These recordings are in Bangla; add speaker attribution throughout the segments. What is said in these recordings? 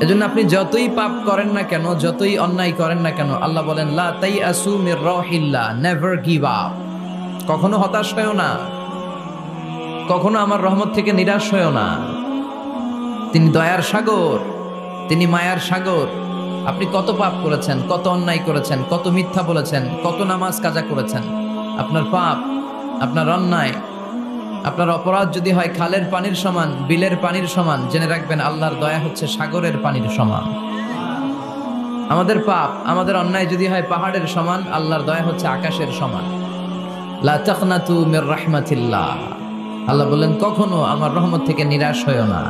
Speaker 1: এজন্য আপনি যতই পাপ করেন না কেন, যতই অন্যায় করেন না কেন, আল্লাহ বলেন লা তাইআসু মির রাহিল্লাহ, নেভার গিভ আপ। কখনো হতাশ হয়ো না, কখনো আমার রহমত থেকে নিরাশ হয়ো না। তিনি দয়ার সাগর, তিনি মায়ার সাগর। আপনি কত পাপ করেছেন, কত অন্যায় করেছেন, কত মিথ্যা বলেছেন, কত নামাজ কাজা করেছেন, আপনার পাপ, আপনার অন্যায়, আপনার অপরাধ যদি হয় খালের পানির সমান, বিলের পানির সমান, জেনে রাখবেন আল্লাহর দয়া হচ্ছে সাগরের পানির সমান। আমাদের পাপ, আমাদের অন্যায় যদি হয় পাহাড়ের সমান, আল্লাহর দয়া হচ্ছে আকাশের সমান। লা তাকনাতু মির রাহমাতিল্লাহ, আল্লাহ বললেন কখনো আমার রহমত থেকে নিরাশ হয়ো না।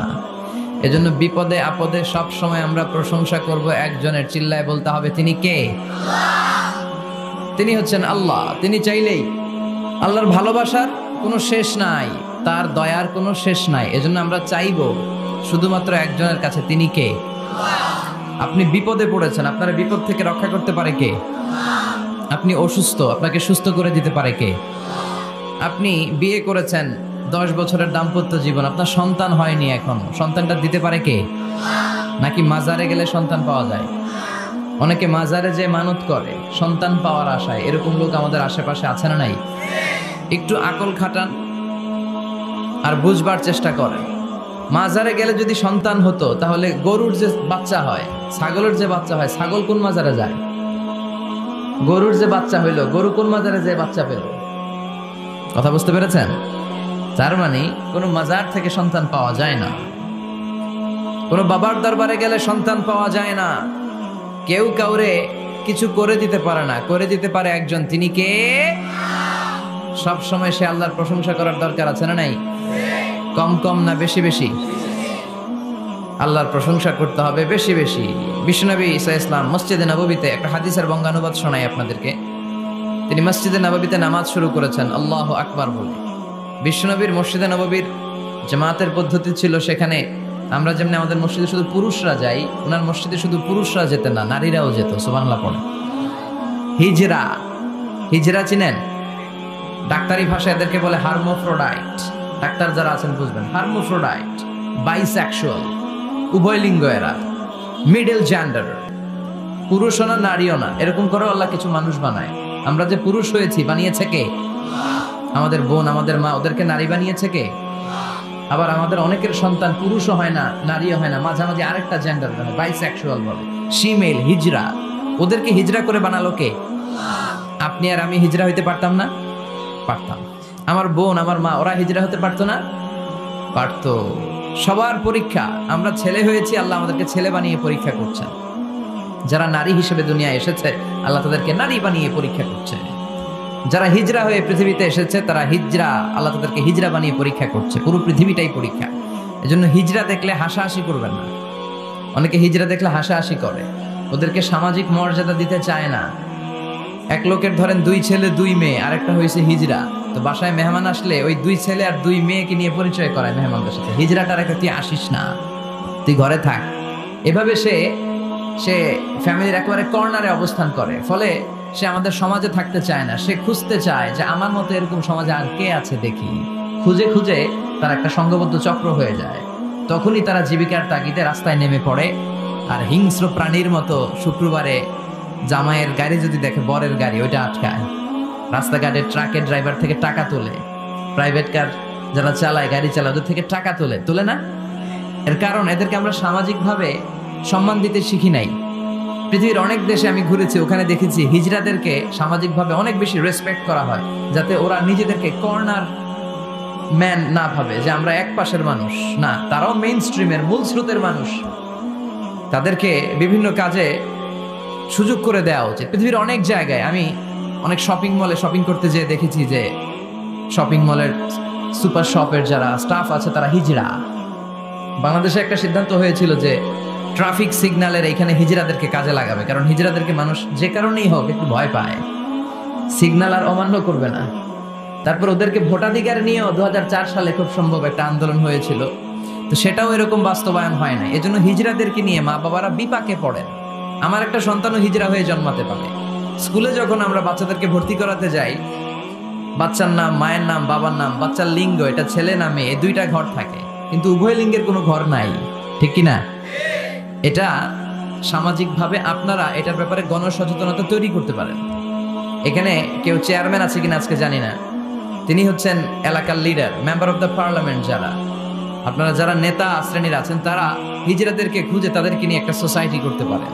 Speaker 1: এজন্য বিপদে আপদে সব সময় আমরা প্রশংসা করব একজনের, চিল্লায় বলতে হবে তিনি কে? তিনি হচ্ছেন আল্লাহ। তিনি চাইলেই, আল্লাহর ভালোবাসার কোনো শেষ নাই, তার দয়ার কোনো শেষ নাই। এজন্য আমরা চাইব শুধুমাত্র একজনের কাছে, তিনি কে? আপনি বিপদে পড়েছেন, আপনার বিপদ থেকে রক্ষা করতে পারে কে? আপনি অসুস্থ, আপনাকে সুস্থ করে দিতে পারে কে? আপনি বিয়ে করেছেন, 10 বছরের দাম্পত্য জীবন, আপনার সন্তান হয়নি এখনো, সন্তানটা দিতে পারে কে? নাকি মাজারে গেলে সন্তান পাওয়া যায়? অনেকে মাজারে যে মানত করে সন্তান পাওয়ার আশায়, এরকম লোক আমাদের আশেপাশে আছে না নাই? একটু আকল খাটান আর বুঝবার চেষ্টা করেন। মাজারে গেলে যদি সন্তান হতো, তাহলে গরুর যে বাচ্চা হয়, ছাগলের যে বাচ্চা হয়, ছাগল কোন মাজারে যায়? গরুর যে বাচ্চা হইলো, গরু কোন মাজারে যে বাচ্চা পেল? কথা বুঝতে পেরেছেন? তার মানে কোনো মাজার থেকে সন্তান পাওয়া যায় না, কোনো বাবার দরবারে গেলে সন্তান পাওয়া যায় না। কেউ কাউরে কিছু করে দিতে পারে না, করে দিতে পারে একজন, তিনি কে? সব সময় সে আল্লাহর প্রশংসা করার দরকার আছে না নাই? কম কম না বেশি বেশি? আল্লাহর প্রশংসা করতে হবে বেশি বেশি। বিশ্বনবী ঈসা ইসলাম মসজিদে নববীতে একটা হাদিসের বঙ্গানুবাদ শোনাই আপনাদেরকে। তিনি মসজিদে নববীতে নামাজ শুরু করেছেন আল্লাহু আকবার বলে। বিশ্বনবীর মসজিদে নববীর জামাতের পদ্ধতি ছিল, সেখানে আমরা যেমন আমাদের মসজিদে শুধু পুরুষরা যাই, ওনার মসজিদে শুধু পুরুষরা যেতেন না, নারীরাও যেত। সুবহানাল্লাহ পড়ে। হিজরা, হিজরা চিনেন? ডাক্তারি ভাষায় এদেরকে বলে হার্মোফ্রোডাইট। ডাক্তার যারা আছেন বুঝবেন, হার্মোফ্রোডাইট, বাইসেক্সুয়াল, উভয় লিঙ্গ এরা, মিডল জেন্ডার, পুরুষও না নারীও না, এরকম করে আল্লাহ কিছু মানুষ বানায়। আমরা যে পুরুষ হয়েছি বানিয়েছে কে? আমাদের বোন, আমাদের মা, ওদেরকে নারী বানিয়েছে কে? আবার আমাদের অনেকের সন্তান পুরুষও হয় না, নারীও হয় না, মাঝামাঝি আরেকটা জেন্ডার হয়, বাইসেক্সুয়াল বলে, শিমেল, হিজরা। ওদেরকে হিজরা করে বানালো কে? আপনি আর আমি হিজরা হইতে পারতাম না? পারতাম। আমার বোন, আমার মা, ওরা হিজরা হতে পারতো না? পারতো। সবার পরীক্ষা, আমরা ছেলে হয়েছি, আল্লাহ আমাদেরকে ছেলে বানিয়ে পরীক্ষা করছেন। যারা নারী হিসেবে দুনিয়ায় এসেছে, আল্লাহ তাদেরকে নারী বানিয়ে পরীক্ষা করছে। যারা হিজরা হয়ে পৃথিবীতে এসেছে, তারা হিজরা, আল্লাহ তাদেরকে হিজরা বানিয়ে পরীক্ষা করছে। পুরো পৃথিবীটাই পরীক্ষা। এজন্য হিজরা দেখলে হাসাহাসি করবেন না। অনেকে হিজরা দেখলে হাসাহাসি করে, ওদেরকে সামাজিক মর্যাদা দিতে চায় না। এক লোকের ধরেন 2 ছেলে 2 মেয়ে, আরেকটা হয়েছে হিজরা। তো বাসায় মেহমান আসলে ওই 2 ছেলে আর 2 মেয়েকে নিয়ে পরিচয় করায় মেহমানদের সাথে। হিজরাটা রেখে তুই আসিস না, তুই ঘরে থাক। এভাবে সে ফ্যামিলির একেবারে কর্নারে অবস্থান করে। ফলে সে আমাদের সমাজে থাকতে চায় না। সে খুঁজতে চায় যে আমার মতো এরকম সমাজে আর কে আছে দেখি। খুঁজে খুঁজে তার একটা সংঘবদ্ধ চক্র হয়ে যায়। তখনই তারা জীবিকার তাগিদে রাস্তায় নেমে পড়ে। আর হিংস্র প্রাণীর মতো শুক্রবারে জামাইয়ের গাড়ি যদি দেখে, বরের গাড়ি, ওইটা আটকায়। রাস্তাঘাটে ট্রাকের ড্রাইভার থেকে টাকা তোলে, প্রাইভেট কার যারা চালায়, গাড়ি চালায়, ওদের থেকে টাকা তোলে না? এর কারণ এদেরকে আমরা সামাজিকভাবে সম্মান দিতে শিখি নাই। পৃথিবীর অনেক দেশে আমি ঘুরেছি, ওখানে দেখেছি হিজড়াদেরকে সামাজিকভাবে অনেক বেশি রেসপেক্ট করা হয়, যাতে ওরা নিজেদেরকে কর্নার ম্যান না ভাবে, যে আমরা এক পাশের মানুষ না, তারাও মেইন স্ট্রিমের, মূল স্রোতের মানুষ। তাদেরকে বিভিন্ন কাজে সুযোগ করে দেওয়া উচিত। পৃথিবীর অনেক জায়গায় আমি অনেক শপিং মলে শপিং করতে যেয়ে দেখেছি যে শপিং মলের সুপার শপের যারা স্টাফ আছে তারা হিজড়া। বাংলাদেশে একটা সিদ্ধান্ত হয়েছিল যে ট্রাফিক সিগন্যালের এখানে হিজড়াদেরকে কাজে লাগাবে, কারণ হিজড়াদেরকে মানুষ যে কারণেই হোক একটু ভয় পায়, সিগন্যাল আর অমান্য করবে না। তারপর ওদেরকে ভোটাধিকার নিয়েও 2004 সালে খুব সম্ভব একটা আন্দোলন হয়েছিল, তো সেটাও এরকম বাস্তবায়ন হয় না। এজন্য হিজড়াদেরকে নিয়ে মা বাবারা বিপাকে পড়েন। আমার একটা সন্তানও হিজড়া হয়ে জন্মাতে পারে। স্কুলে যখন আমরা বাচ্চাদেরকে ভর্তি করাতে যাই, বাচ্চার নাম, মায়ের নাম, বাবার নাম, বাচ্চার লিঙ্গ, এটা ছেলে না মেয়ে, এই 2টা ঘর থাকে, কিন্তু উভয় লিঙ্গের কোনো ঘর নাই, ঠিক কিনা? এটা সামাজিকভাবে আপনারা এটার ব্যাপারে গণসচেতনতা তৈরি করতে পারেন। এখানে কেউ চেয়ারম্যান আছে কিনা আজকে জানি না, তিনি হচ্ছেন এলাকার leader, member of the parliament. যারা আপনারা যারা নেতা শ্রেণীর আছেন তারা হিজড়াদেরকে খুঁজে তাদেরকে নিয়ে একটা সোসাইটি করতে পারেন,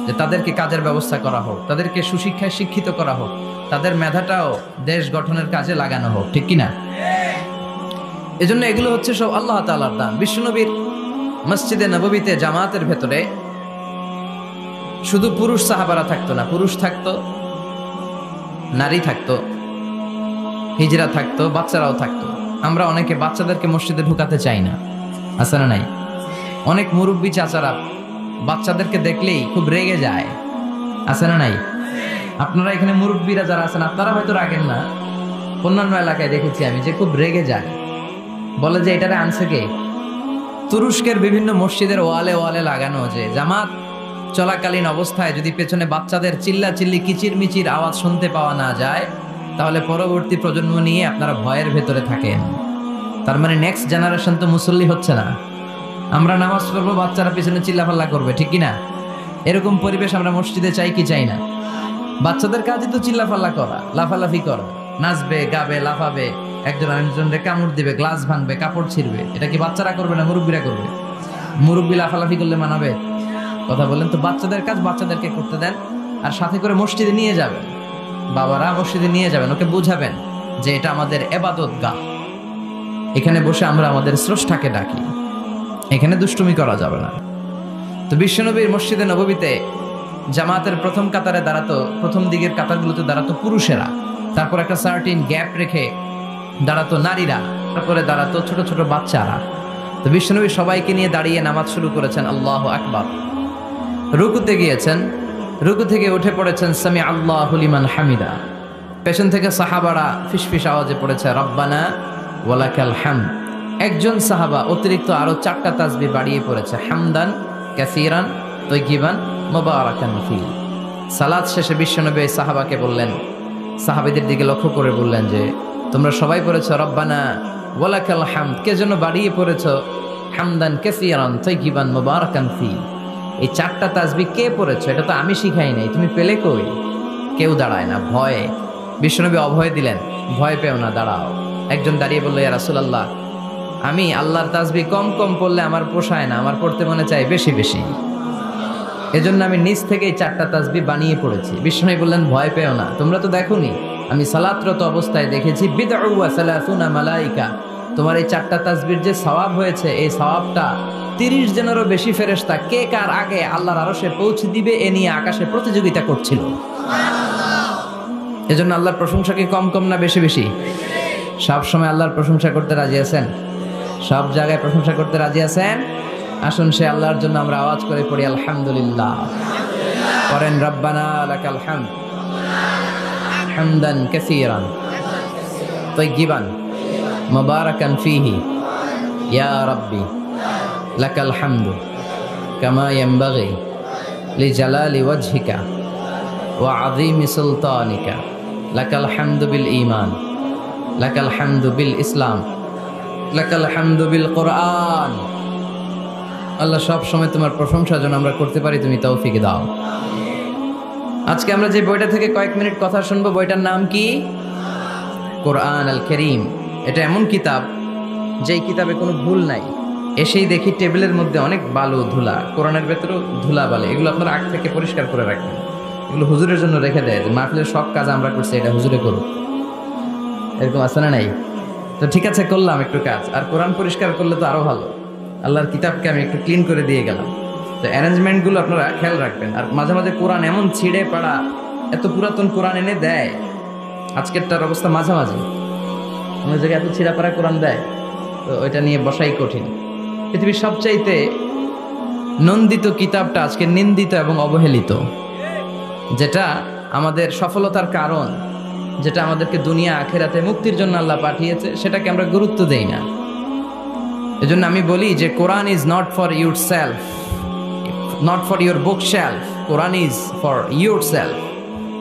Speaker 1: যে তাদেরকে কাজের ব্যবস্থা করা হোক, তাদেরকে সুশিক্ষায় শিক্ষিত করা হোক, তাদের মেধাটাও দেশ গঠনের কাজে লাগানো হোক, ঠিক কিনা? এজন্য এগুলো হচ্ছে সব আল্লাহ তাআলার দান। বিশ্বনবীর মসজিদে নববীতে জামাতের ভেতরে শুধু পুরুষ সাহাবারা থাকতো না, পুরুষ থাকতো, নারী থাকতো, হিজরা থাকতো, বাচ্চারাও থাকতো। আমরা অনেকে বাচ্চাদেরকে মসজিদে ঢুকাতে চাই না, আছে না নাই? অনেক মুরব্বী চাচারা বাচ্চাদেরকে দেখলেই খুব রেগে যায়, আছে না নাই? আপনারা এখানে মুরব্বীরা যারা আছেন আপনারা হয়তো রাগেন না, অন্যান্য এলাকায় দেখেছি আমি যে খুব রেগে যায়, বলে যে এটারে আনছে কে? তুরস্কের বিভিন্ন মসজিদের ওয়ালে ওয়ালে লাগানো যে জামাত চলাকালীন অবস্থায় যদি পেছনে বাচ্চাদের চিল্লা চিল্লি কিচির মিচির আওয়াজ শুনতে পাওয়া না যায়, তাহলে পরবর্তী প্রজন্ম নিয়ে আপনারা ভয়ের ভেতরে থাকেন। তার মানে নেক্সট জেনারেশন তো মুসল্লি হচ্ছে না। আমরা নামাজ পড়বো, বাচ্চারা পিছনে চিল্লাফাল্লা করবে, ঠিক কিনা? এরকম পরিবেশ আমরা মসজিদে চাই কি চাই না? বাচ্চাদের কাজই তো চিল্লাফাল্লা করা, লাফালাফি করা, নাচবে, গাবে, লাফাবে, একজন আরেকজনকে কামড় দিবে, গ্লাস ভাঙবে, কাপড় ছিঁড়বে। এটা কি বাচ্চারা করবে না মুরব্বীরা করবে? মুরব্বী লাফালাফি করলে মানাবে? কথা বলেন তো। বাচ্চাদের কাজ বাচ্চাদেরকে করতে দেন, আর সাথে করে মসজিদে নিয়ে যাবেন, বাবারা মসজিদে নিয়ে যাবেন, ওকে বুঝাবেন যে এটা আমাদের ইবাদতগাহ, এখানে বসে আমরা আমাদের স্রষ্টাকে ডাকি, এখানে দুষ্টুমি করা যাবে না। তো বিশ্বনবীর মসজিদে নববীতে জামাতের প্রথম কাতারে দাঁড়াতো, প্রথম দিকের কাতারগুলোতে দাঁড়াতো পুরুষেরা, তারপর একটা সার্টিন গ্যাপ রেখে দাঁড়াতো নারীরা, তারপরে দাঁড়াতো ছোট ছোট বাচ্চারা। তো বিশ্বনবী সবাইকে নিয়ে দাঁড়িয়ে নামাজ শুরু করেছেন, আল্লাহু আকবার। রুকুতে গিয়েছেন, রুকু থেকে উঠে পড়েছেন সামি আল্লাহু লিমান হামিদা। পেছন থেকে সাহাবারা ফিসফিস আওয়াজে পড়েছে রব্বানা ওয়ালাকাল হামদ। একজন সাহাবা অতিরিক্ত আরো 4টা তাসবিহ বাড়িয়ে পড়েছে, হামদান কাসীরান তাইয়িবান মুবারাকান ফি। সালাত শেষে বিশ্বনবী সাহাবাকে বললেন, সাহাবীদের দিকে লক্ষ্য করে বললেন যে তোমরা সবাই পড়েছো রব্বানা ওয়ালাকাল হামদ, কে যেন বাড়িয়ে পড়েছো হামদান কাসীরান তাইয়িবান মুবারাকান ফি। এই 4টা তাসবিহ কে পড়েছো? এটা তো আমি শিখাই নাই, তুমি পেলে কই? কেউ দাঁড়ায় না, ভয়ে। বিশ্বনবী অভয় দিলেন, ভয় পেও না, দাঁড়াও। একজন দাঁড়িয়ে বলল, ইয়া রাসূলুল্লাহ, আমি আল্লাহর তাসবিহ কম কম পড়লে আমার পোষায় না, আমার পড়তে মনে চাই বেশি বেশি, এজন্য আমি নিজ থেকেই 4টা তাসবিহ বানিয়ে পড়েছি। বিশ্বনবী বললেন, ভয় পেও না, তোমরা তো দেখোনি, আমি সালাতরত অবস্থায় দেখেছি বিদউ ওয়া সালাসুনা মালাইকা, তোমার এই 4টা তাসবিহর যে সওয়াব হয়েছে, এই সওয়াবটা 30 জনেরও বেশি ফেরেশতা কে কার আগে আল্লাহর আরশে পৌঁছে দিবে এ নিয়ে আকাশে প্রতিযোগিতা করছিল। এজন্য আল্লাহর প্রশংসা কি কম কম না বেশি বেশি? সব সময় আল্লাহর প্রশংসা করতে রাজি আছেন? সব জায়গায় প্রশংসা করতে রাজি আছেন? আসুন সে আল্লাহর জন্য আমরা আওয়াজ করে পড়ি আলহামদুলিল্লাহ। করেন রব্বানা লাকাল হামদ হামদান কাসীরান তাইয়িবান মুবারাকান ফীহি ইয়া রাব্বি লাকাল হামদু কামা ইয়ানবাগি লিজালালি ওয়াজহিকা ওয়া আযীমি সুলতানিকা লাকাল হামদু বিল ঈমান লাকাল হামদু বিল ইসলাম লাকাল হামদু বিল কোরআন। আল্লাহ সব সময় তোমার প্রশংসা যেন আমরা করতে পারি, তুমি তৌফিক দাও। আজকে আমরা যে বইটা থেকে কয়েক মিনিট কথা শুনবো, বইটার নাম কি? কোরআন আল কারীম। এটা এমন কিতাব যেই কিতাবে কোনো ভুল নাই। এসেই দেখি টেবিলের মধ্যে অনেক বালু ধুলা, কোরআনের ভেতরেও ধুলা বালে, এগুলো আপনারা আগ থেকে পরিষ্কার করে রাখবেন। এগুলো হুজুরের জন্য রেখে দেয় যে মাহফিলের সব কাজ আমরা করছি, এটা হুজুরে করুক, এরকম আছে না নাই? তো ঠিক আছে, করলাম একটু কাজ, আর কোরআন পরিষ্কার করলে তো আরো ভালো। আল্লাহর কিতাবকে আমি একটু ক্লিন করে দিয়ে গেলাম। তো অ্যারেঞ্জমেন্টগুলো আপনারা খেয়াল রাখবেন। আর মাঝে মাঝে কোরআন এমন ছিঁড়ে পাড়া, এত পুরাতন কোরআন এনে দেয়, আজকেরটার অবস্থা মাঝামাঝি, অন্য জায়গায় এত ছিঁড়া পাড়া কোরআন দেয়, তো ওইটা নিয়ে বসাই কঠিন। পৃথিবীর সবচাইতে নন্দিত কিতাবটা আজকে নিন্দিত এবং অবহেলিত, যেটা আমাদের সফলতার কারণ, যেটা আমাদেরকে দুনিয়া আখেরাতে মুক্তির জন্য আল্লাহ পাঠিয়েছে, সেটাকে আমরা গুরুত্ব দেই না। এজন্য আমি বলি যে Quran is not for your self, not for your book shelf, Quran is for your self.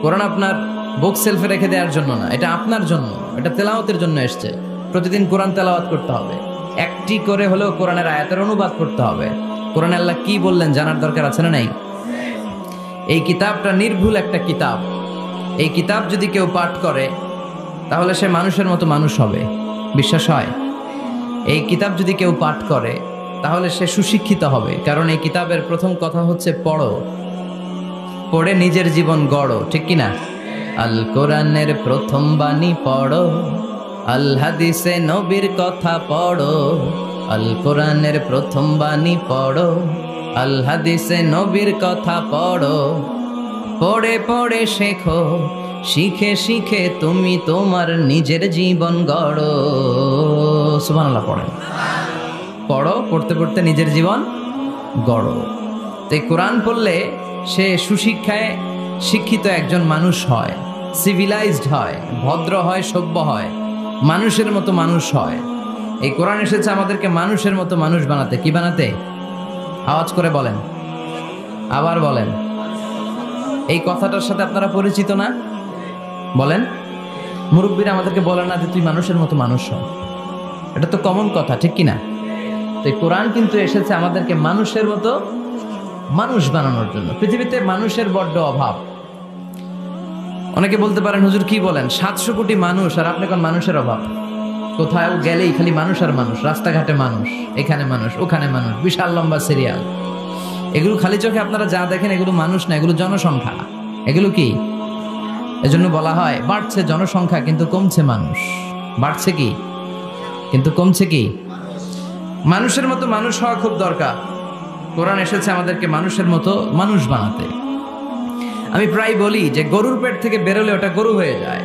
Speaker 1: Quran আপনার বুক সেলফে রেখে দেওয়ার জন্য না, এটা আপনার জন্য, এটা তেলাওয়াতের জন্য এসছে। প্রতিদিন কোরআন তেলাওয়াত করতে হবে, একটি করে হলেও কোরআনের আয়াতের অনুবাদ করতে হবে, কোরআনে আল্লাহ কি বললেন জানার দরকার আছে না নাই? এই কিতাবটা নির্ভুল একটা কিতাব। এই কিতাব যদি কেউ পাঠ করে তাহলে সে মানুষের মতো মানুষ হবে, বিশ্বাস হয়? এই কিতাব যদি কেউ পাঠ করে তাহলে সে সুশিক্ষিত হবে, কারণ এই কিতাবের প্রথম কথা হচ্ছে পড়ো, পড়ে নিজের জীবন গড়ো, ঠিক কিনা? আল কোরআনের প্রথম বাণী পড়ো, আল হাদিসে নবীর কথা পড়ো। আল কোরআনের প্রথম বাণী পড়ো, আল হাদিসে নবীর কথা পড়ো। পড়ে পড়ে শেখো, শিখে শিখে তুমি তোমার নিজের জীবন গড়ো। সুবহানাল্লাহ পড়েন। পড়ো, পড়তে পড়তে নিজের জীবন গড়ো। তো এই কোরআন পড়লে সে সুশিক্ষায় শিক্ষিত একজন মানুষ হয়, সিভিলাইজড হয়, ভদ্র হয়, সভ্য হয়, মানুষের মতো মানুষ হয়। এই কোরআন এসেছে আমাদেরকে মানুষের মতো মানুষ বানাতে। কি বানাতে? আওয়াজ করে বলেন, আবার বলেন। এই কথাটার সাথে আপনারা পরিচিত না? বলেন। মুরব্বীরা আমাদেরকে বলেন না যে তুই মানুষের মতো মানুষ হ, এটা তো কমন কথা, ঠিক কিনা? তো এই কোরআন কিন্তু এসেছে আমাদেরকে মানুষের মতো মানুষ বানানোর জন্য। পৃথিবীতে মানুষের বড্ড অভাব। অনেকে বলতে পারেন হুজুর কি বলেন, 700 কোটি মানুষ আর আপনি কোন মানুষের অভাব? কোথাও গেলেই খালি মানুষ আর মানুষ, রাস্তাঘাটে মানুষ, এখানে মানুষ, ওখানে মানুষ, বিশাল লম্বা সিরিয়াল। এগুলো খালি চোখে আপনারা যা দেখেন এগুলো মানুষ না, এগুলো জনসংখ্যা। এগুলো কি? এজন্য বলা হয় বাড়ছে জনসংখ্যা কিন্তু কমছে মানুষ। বাড়ছে কি কিন্তু কমছে কি? মানুষের মতো মানুষ হওয়া খুব দরকার। কোরআন এসেছে আমাদেরকে মানুষের মতো মানুষ বানাতে। আমি প্রায় বলি যে গরুর পেট থেকে বেরোলে ওটা গরু হয়ে যায়,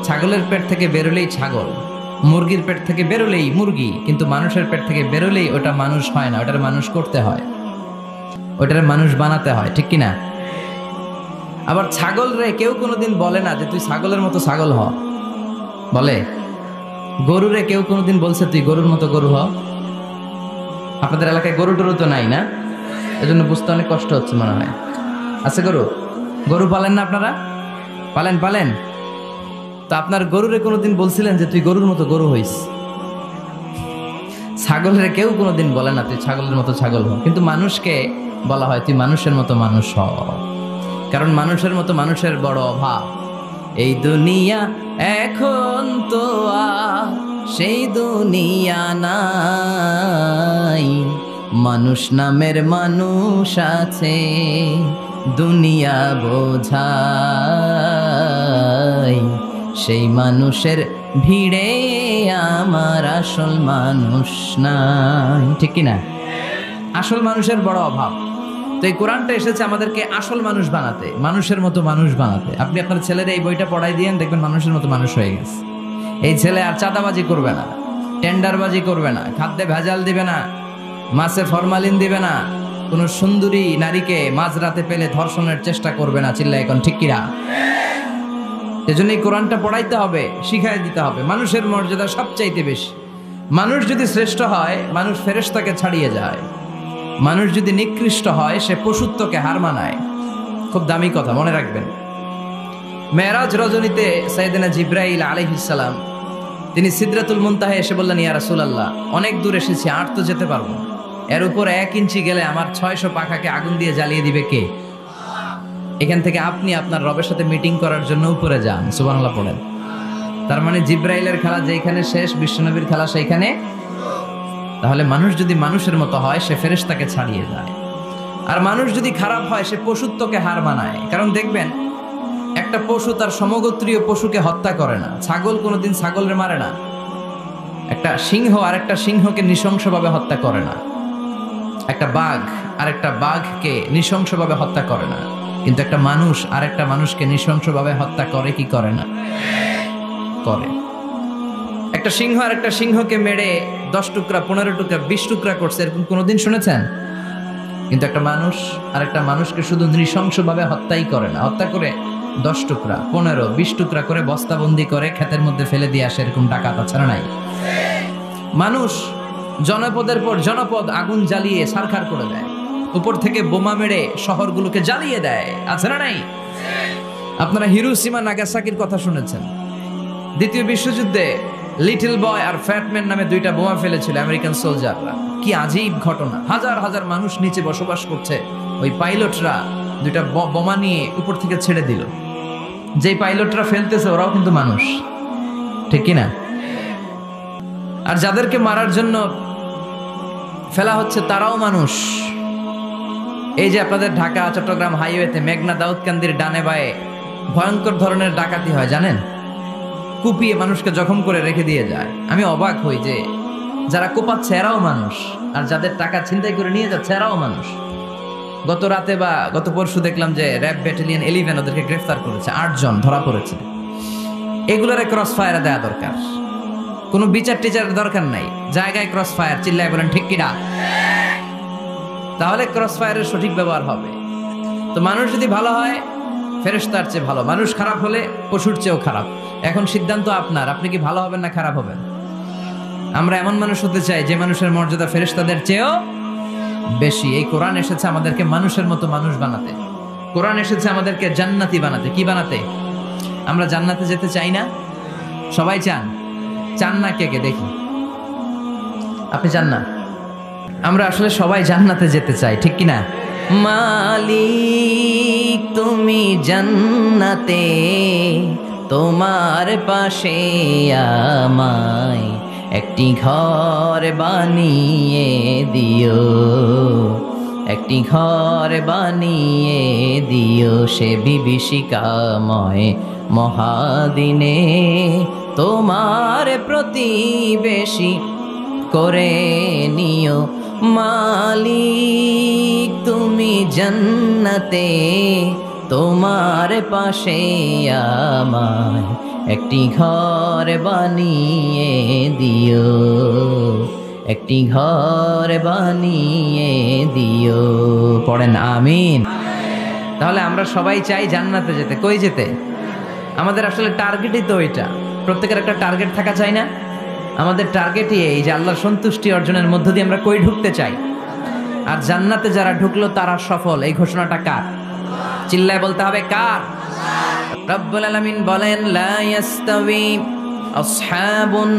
Speaker 1: ছাগলের পেট থেকে বেরোলেই ছাগল, মুরগির পেট থেকে বেরোলেই মুরগি, কিন্তু মানুষের পেট থেকে বেরোলেই ওটা মানুষ হয় না, ওটার মানুষ করতে হয়, ওটার মানুষ বানাতে হয়, ঠিক কিনা? আবার ছাগল রে কেউ কোনোদিন বলে না যে তুই ছাগলের মতো ছাগল হ, বলে? গরু রে কেউ কোনোদিন বলছে তুই গরুর মতো গরু হ? আপনাদের এলাকায় গরু টরু তো নাই না, এজন্য বুঝতে অনেক কষ্ট হচ্ছে মনে হয়। আছে গরু? গরু পালেন না আপনারা? পালেন? পালেন তো আপনার গরুরে কোনোদিন বলছিলেন যে তুই গরুর মতো গরু হইস? ছাগলের কেউ কোনোদিন বলে না তুই ছাগলের মতো ছাগল হ, কিন্তু মানুষকে বলা হয় তুই মানুষের মতো মানুষ হ, কারণ মানুষের মতো মানুষের বড় অভাব। এই দুনিয়া এখন তো আর সেই দুনিয়া নাই, মানুষ নামের মানুষ আছে দুনিয়া বোঝায়, সেই মানুষের ভিড়ে আমার আসল মানুষ নাই, ঠিক কিনা? আসল মানুষের বড় অভাব। তো এই কোরআনটা এসেছে আমাদেরকে আসল মানুষ বানাতে, মানুষের মতো মানুষ বানাতে। আপনি আপনার ছেলের এই বইটা পড়াই দিয়েন, দেখবেন মানুষের মতো মানুষ হয়ে গেছে। এই ছেলে আর চাঁদাবাজি করবে না, টেন্ডারবাজি করবে না, খাদ্যে ভেজাল দিবে না, মাছে ফরমালিন দিবে না, কোন সুন্দরী নারীকে মাঝরাতে পেলে ধর্ষণের চেষ্টা করবে না। চিল্লা এখন, ঠিক কিনা? এজন্য এই কোরআনটা পড়াইতে হবে, শিখাই দিতে হবে। মানুষের মর্যাদা সবচাইতে বেশি। মানুষ যদি শ্রেষ্ঠ হয় মানুষ ফেরেশতাকে ছাড়িয়ে যায়, মানুষ যদি নিকৃষ্ট হয় সে পশুত্বকে হার মানায়। খুব দামি কথা, মনে রাখবেন। মেরাজ রজনীতে সাইয়েদনা জিব্রাইল আলাইহিস সালাম তিনি সিদরাতুল মুনতাহা এসে বললেন, ইয়া রাসূলুল্লাহ, অনেক দূর এসেছি, আর তো যেতে পারবো না, এর উপর 1 ইঞ্চি গেলে আমার 600 পাখাকে আগুন দিয়ে জ্বালিয়ে দিবে কে? এখান থেকে আপনি আপনার রবের সাথে মিটিং করার জন্য উপরে যান। সুবহানাল্লাহ পড়েন। তার মানে জিব্রাইলের খেলা যেখানে শেষ, বিশ্বনবীর খেলা সেইখানে। তাহলে মানুষ যদি মানুষের মতো হয় সে ফেরেশতাকে ছাড়িয়ে যায়, আর মানুষ যদি খারাপ হয় সে পশুত্বকে হার মানায়। কারণ দেখবেন একটা পশু তার সমগোত্রীয় পশুকে হত্যা করে না, ছাগল কোনোদিন ছাগলের মারে না, একটা সিংহ আর একটা সিংহকে নৃশংসভাবে হত্যা করে না, একটা বাঘ আর একটা বাঘকে নৃশংসভাবে হত্যা করে না, কিন্তু একটা মানুষ আর একটা মানুষকে নৃশংসভাবে হত্যা করে কি করে না? করে। একটা সিংহ আর একটা সিংহকে মেরে 10 টুকরা, 15 টুকরা, 20 টুকরা করছে, এরকম কোনোদিন শুনেছেন? কিন্তু একটা মানুষ আর একটা মানুষকে শুধু নৃশংসভাবে হত্যাই করে না, হত্যা করে 10 টুকরা, 15, 20 টুকরা করে বস্তাবন্দি করে ক্ষেতের মধ্যে ফেলে দিয়ে আসে, এরকম টাকা তাছাড়া নাই। মানুষ জনপদের পর জনপদ আগুন জ্বালিয়ে ছারখার করে দেয়, উপর থেকে বোমা মেরে শহরগুলোকে জ্বালিয়ে দেয়, আছে না নাই? আপনারা হিরোশিমা নাগাসাকির কথা শুনেছেন। দ্বিতীয় বিশ্বযুদ্ধে লিটল বয় আর ফ্যাটম্যান নামে 2টা বোমা ফেলেছিল আমেরিকান সোলজাররা। কি আজীব ঘটনা, হাজার হাজার মানুষ নিচে বসবাস করছে, ওই পাইলটরা দুইটা বোমা নিয়ে উপর থেকে ছেড়ে দিল। যে পাইলটরা ফেলতেছে ওরাও কিন্তু মানুষ, ঠিক কিনা? আর যাদেরকে মারার জন্য ফেলা হচ্ছে তারাও মানুষ। এই যে আপনাদের ঢাকা চট্টগ্রাম হাইওয়েতে মেঘনা দাউদকান্দির ডানে বায়ে ভয়ঙ্কর ধরনের ডাকাতি হয় জানেন? কুপিয়ে মানুষকে জখম করে রেখে দিয়ে যায়। আমি অবাক হই যে যারা কোপাচ্ছে এরাও মানুষ, আর যাদের টাকা ছিনতাই করে নিয়ে যাচ্ছে এরাও মানুষ। গত রাতে বা গত পরশু দেখলাম যে র্যাব ব্যাটালিয়ন 11 ওদেরকে গ্রেফতার করেছে, 8 জন ধরা পড়েছে। এগুলোর ক্রস ফায়ারে দেওয়া দরকার, কোনো বিচার টিচারের দরকার নাই, জায়গায় ক্রস ফায়ার, চিল্লায় বলেন ঠিক কিনা? তাহলে ক্রস ফায়ারের সঠিক ব্যবহার হবে। তো মানুষ যদি ভালো হয় ফেরেশতার চেয়ে ভালো, মানুষ খারাপ হলে পশুর চেয়েও খারাপ। এখন সিদ্ধান্ত আপনার, আপনি কি ভালো হবেন না খারাপ হবেন? আমরা এমন মানুষ হতে চাই যে মানুষের মর্যাদা ফেরেশতাদের চেয়েও বেশি। এই কোরআন এসেছে আমাদেরকে মানুষের মতো মানুষ বানাতে, কোরআন এসেছে আমাদেরকে জান্নাতি বানাতে। কি বানাতে? আমরা জান্নাতে যেতে চাই না? সবাই চান? চান না কে কে দেখি? আপনি চান না? আমরা আসলে সবাই জান্নাতে যেতে চাই, ঠিক কিনা? মালিক তুমি জান্নাতে, তোমার পাশে আমায় একটি ঘর বানিয়ে দিও, একটি ঘর বানিয়ে দিও সে বিভীষিকাময় মহাদিনে, তোমার প্রতিবেশী করে নিও। মালিক তুমি জান্নাতে, তোমার পাশে আমায় একটি ঘর বানিয়ে দিও, একটি ঘর বানিয়ে দিও। পড়েন আমিন। তাহলে আমরা সবাই চাই জান্নাতে যেতে। কই যেতে? আমাদের আসলে টার্গেটই তো এটা। প্রত্যেকের একটা টার্গেট থাকা চাই না? আমাদের টার্গেটই এই যে আল্লাহর সন্তুষ্টি অর্জনের মধ্য দিয়ে আমরা কই ঢুকতে চাই। আর জান্নাতে যারা ঢুকলো তারা সফল, এই ঘোষণাটা কার? চিল্লায় বলতে হবে কার? রব্বুল আলামিন বলেন লা ইয়াস্তাবি আসহাবুন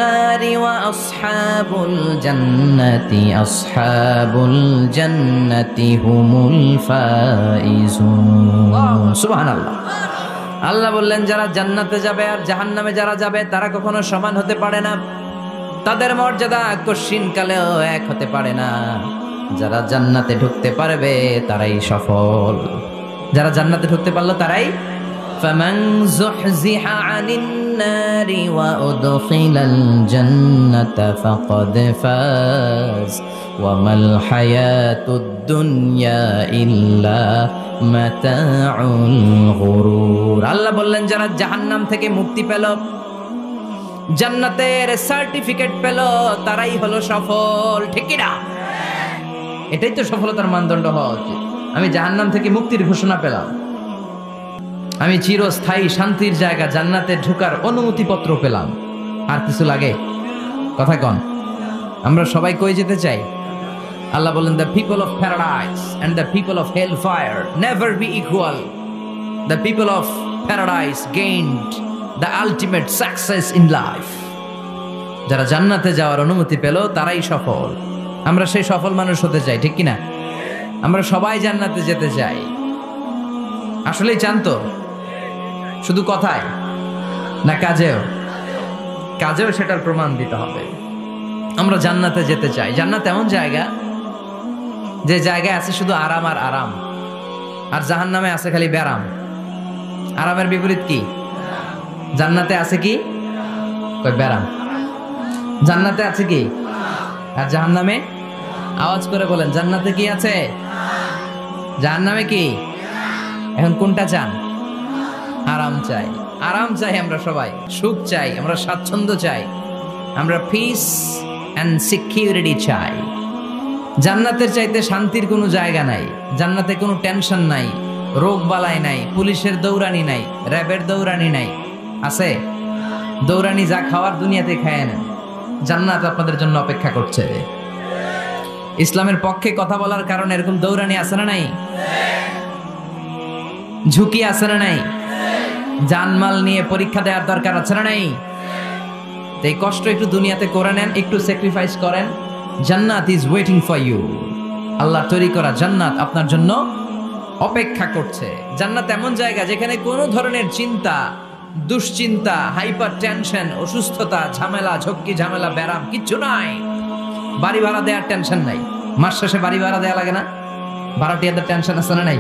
Speaker 1: নারি ওয়া আসহাবুল জান্নাতি, আসহাবুল জান্নাতি হুমুল ফাইজুন। সুবহানাল্লাহ। আল্লাহ বললেন যারা জান্নাতে যাবে আর জাহান্নামে যারা যাবে তারা কখনো সমান হতে পারে না, তাদের মর্যাদা কশিনকালেও এক হতে পারে না। যারা জান্নাতে ঢুকতে পারবে তারাই সফল, যারা জান্নাতে ঢুকতে পারলো তারাই। ফামান যুহজিহা আনিন নারি ওয়া উদখিলাল জান্নাতা ফাকাদ ফাজ ওয়া মাল হায়াতুদ দুনিয়া ইল্লা মাতাউল গুরুর। আল্লাহ বললেন যারা জাহান্নাম থেকে মুক্তি পেল, জান্নাতের সার্টিফিকেট পেল, তারাই হলো সফল, ঠিক কি না? এটাই তো সফলতার মানদণ্ড হওয়া উচিত। আমি জাহান্নাম থেকে মুক্তির ঘোষণা পেলাম, আমি চিরস্থায়ী শান্তির জায়গা জান্নাতে ঢোকার অনুমতিপত্র পেলাম, আর কিছু লাগে? কথা কন। আমরা সবাই কই যেতে চাই? আল্লাহ বলেন the people of paradise and the people of hellfire never be equal. The people of paradise gained the ultimate success in life. যারা জান্নাতে যাওয়ার অনুমতি পেল তারাই সফল। আমরা সেই সফল মানুষ হতে চাই, ঠিক কিনা? আমরা সবাই জান্নাতে যেতে চাই। আসলেই চান তো? শুধু কথায় না কাজেও? কাজেও সেটার প্রমাণ দিতে হবে। আমরা জান্নাতে যেতে চাই। জান্নাত এমন জায়গা যে জায়গায় আছে শুধু আরাম আর আরাম, আর জাহান্নামে আছে খালি ব্যারাম। আরামের বিপরীত কি? জান্নাতে আছে কি? কই ব্যারাম। জান্নাতে আছে কি? আর জাহান্নামে? আওয়াজ করে বলেন জান্নাতে কি আছে? জাহান্নামে কি? এখন কোনটা চান? আরাম চাই। আরাম চাই আমরা সবাই, সুখ চাই, আমরা স্বাচ্ছন্দ্য চাই, আমরা পিস এন্ড সিকিউরিটি চাই। জান্নাতের চাইতে শান্তির কোনো জায়গা নাই। জান্নাতে কোনো টেনশন নাই, রোগ বালাই নাই, পুলিশের দৌড়ানি নাই, র্যাবের দৌড়ানি নাই। আছে? দৌড়ানি যা খাওয়ার দুনিয়াতে খায় না, জান্নাত আপনাদের জন্য অপেক্ষা করছে। ইসলামের পক্ষে কথা বলার কারণে এরকম দৌড়ানি আছে না নাই? ঝুঁকি আছে না নাই? জানমাল নিয়ে পরীক্ষা দেওয়ার দরকার আছে না নাই? এই কষ্ট একটু দুনিয়াতে করে নেন, একটু স্যাক্রিফাইস করেন, জান্নাত ইজ ওয়েটিং ফর ইউ। আল্লাহ তৈরি করা জান্নাত আপনার জন্য অপেক্ষা করছে। জান্নাত এমন জায়গা যেখানে কোনো ধরনের চিন্তা, দুশ্চিন্তা, হাইপার টেনশন, অসুস্থতা, ঝামেলা, ঝক্কি ঝামেলা, ব্যারাম কিচ্ছু নাই। বাড়ি ভাড়া দেওয়ার টেনশন নাই। মাস শেষে বাড়ি ভাড়া দেওয়া লাগে না? ভাড়াটিয়াদের টেনশন আছে না নাই?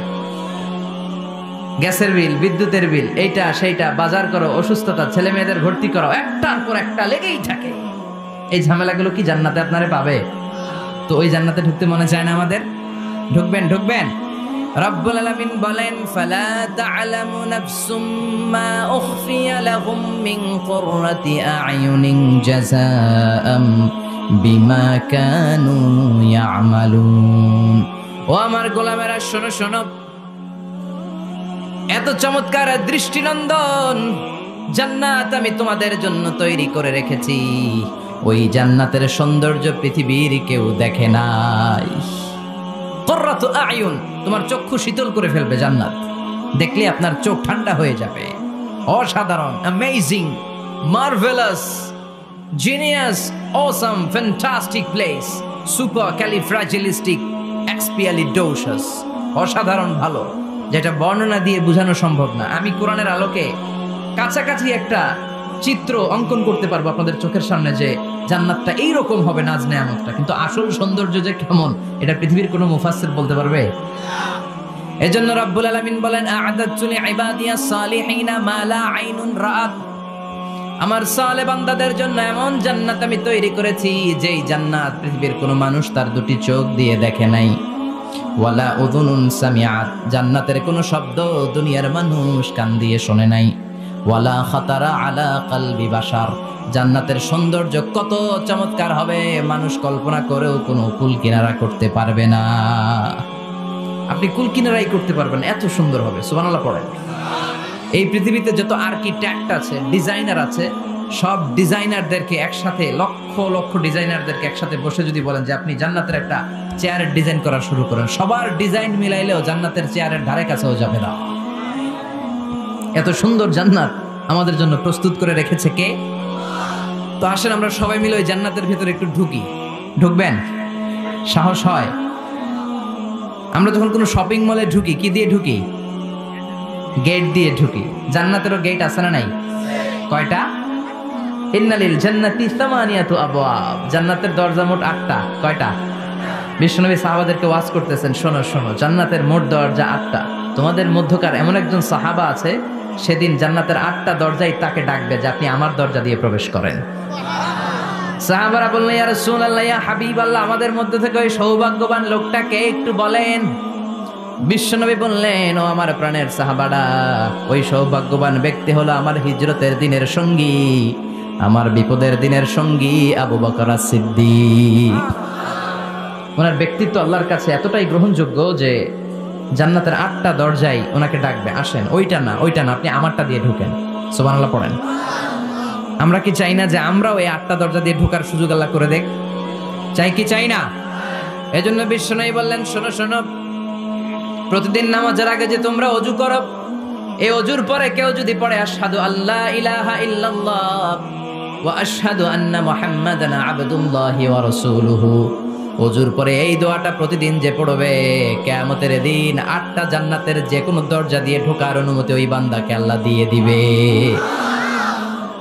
Speaker 1: গ্যাসের বিল, বিদ্যুতের বিল, এইটা সেইটা, বাজার করো, অসুস্থতা, ছেলে মেয়েদের ভর্তি করো, একটার পর একটা লেগেই থাকে। এই ঝামেলাগুলো কি জান্নাতে আপনারে পাবে? তো ওই জান্নাতে ঢুকতে মনে চায় না আমাদের? ঢুকবেন ঢুকবেন। রব্বুল আলামিন বলেন, ফালা তা'লামু নাফসুম মা উখফিয়া লাহুম মিন কুররাতি আ'য়ুনিন জাযাআম বিমা কানু ইয়া'মালুন। ও আমার গোলামেরা, শোনো শোনো, এত চমৎকার দৃষ্টিনন্দন জান্নাত আমি তোমাদের জন্য তৈরি করে রেখেছি। ওই জান্নাতের সৌন্দর্য পৃথিবীর কেউ দেখে নাই। কুররাতু আ'য়ুন, তোমার চক্ষু শীতল করে ফেলবে জান্নাত। দেখলে আপনার চোখ ঠান্ডা হয়ে যাবে। অসাধারণ, amazing, marvellous, genius, awesome, fantastic place, supercalifragilisticexpialidocious. অসাধারণ ভালো, যেটা বর্ণনা দিয়ে বোঝানো সম্ভব না। আমি কোরআনের আলোকে কাছাকাছি একটা চিত্র অঙ্কন করতে পারবো আপনাদের চোখের সামনে, যে জান্নাতটা এইরকম হবে, নাজ নেয়ামতটা। কিন্তু আসল সৌন্দর্য যে কেমন, এটা পৃথিবীর কোনো মুফাসসির বলতে পারবে? এজন্য রব্বুল আলামিন বলেন, আ'আদাতু লিইবাদিয়াস সালিহিনা মা লা আইনুন রাআত। আমার সালেহ বান্দাদের জন্য এমন জান্নাত আমি তৈরি করেছি, যেই জান্নাত পৃথিবীর কোনো মানুষ তার দুটি চোখ দিয়ে দেখে নাই। ওয়ালা উযুনুন সামিআত, জান্নাতের কোনো শব্দ দুনিয়ার মানুষ কান দিয়ে শোনে নাই। ওয়ালা খাতারা আলা কলবি বাশার, জান্নাতের সৌন্দর্য কত চমৎকার হবে মানুষ কল্পনা করেও কোনো কুল কিনারা করতে পারবে না। আপনি কুল কিনারাই করতে পারবেন, এত সুন্দর হবে। সুবহানাল্লাহ পড়েন। এই পৃথিবীতে যত আর্কিটেক্ট আছে, ডিজাইনার আছে, সব ডিজাইনারদেরকে একসাথে, লক্ষ লক্ষ ডিজাইনারদেরকে একসাথে বসে যদি বলেন যে আপনি জান্নাতের একটা চেয়ারের ডিজাইন করা শুরু করেন, সবার ডিজাইন মিলাইলেও জান্নাতের চেয়ারের ধারে কাছেও যাবে না। এত সুন্দর জান্নাত আমাদের জন্য প্রস্তুত করে রেখেছে কে? তো আসেন আমরা সবাই মিলে ওই জান্নাতের ভিতরে একটু ঢুকি। ঢুকবেন? সাহস হয়? আমরা যখন কোনো শপিং মলে ঢুকি, কি দিয়ে ঢুকি? গেট দিয়ে ঢুকি। জান্নাতেরও গেট আছে না নাই? কয়টা? ইন্নালিল জান্নাতি সামানিয়াতু আবওয়াব, জান্নাতের দরজা মোট 8টা। কয়টা? বিশ্বনবী সাহাবাদেরকে ওয়াজ করতেছেন, শোনো শোনো, জান্নাতের মোট দরজা 8টা। তোমাদের মধ্যকার এমন একজন সাহাবা আছে, সেদিন জান্নাতের 8টা দরজাই তাকে ডাকবে যে আপনি আমার দরজা দিয়ে প্রবেশ করেন। সাহাবারা বললেন, ইয়া রাসূলুল্লাহ, ইয়া হাবিবাল্লাহ, আমাদের মধ্যে থেকে ওই সৌভাগ্যবান লোকটাকে একটু বলেন। বিশ্বনবী বললেন, ও আমার প্রাণের সাহাবারা, ওই সৌভাগ্যবান ব্যক্তি হলো আমার হিজরতের দিনের সঙ্গী, আমার বিপদের দিনের সঙ্গী আবু বকর সিদ্দিক। ওনার ব্যক্তিত্ব আল্লাহর কাছে এতটাই গ্রহণযোগ্য যে জান্নাতের 8টা দরজাই ওনাকে ডাকবে, আসেন। ওইটা না, ওইটা না, আপনি আমারটা দিয়ে ঢুকেন। সুবহানাল্লাহ পড়েন। আমরা কি চাই না যে আমরাও এই 8টা দরজা দিয়ে ঢোকার সুযোগ আল্লাহ করে দেখ? চাই কি চাই না? এজন্য বিশ্বনবী বললেন, শোনো শোনো, প্রতিদিন নামাজের আগে যে তোমরা ওযু করো, এই ওযুর পরে কেউ যদি পড়ে আশহাদু আল্লা ইলাহা ইল্লাল্লাহ ওয়া আশহাদু আন্না মুহাম্মাদান আবদুল্লাহি ওয়া রাসূলুহু, ওযুর পরে এই দোয়াটা প্রতিদিন যে পড়বে, কিয়ামতের দিন 8টা জান্নাতের যে কোনো দরজা দিয়ে ঢোকার অনুমতি ওই বান্দাকে আল্লাহ দিয়ে দিবে।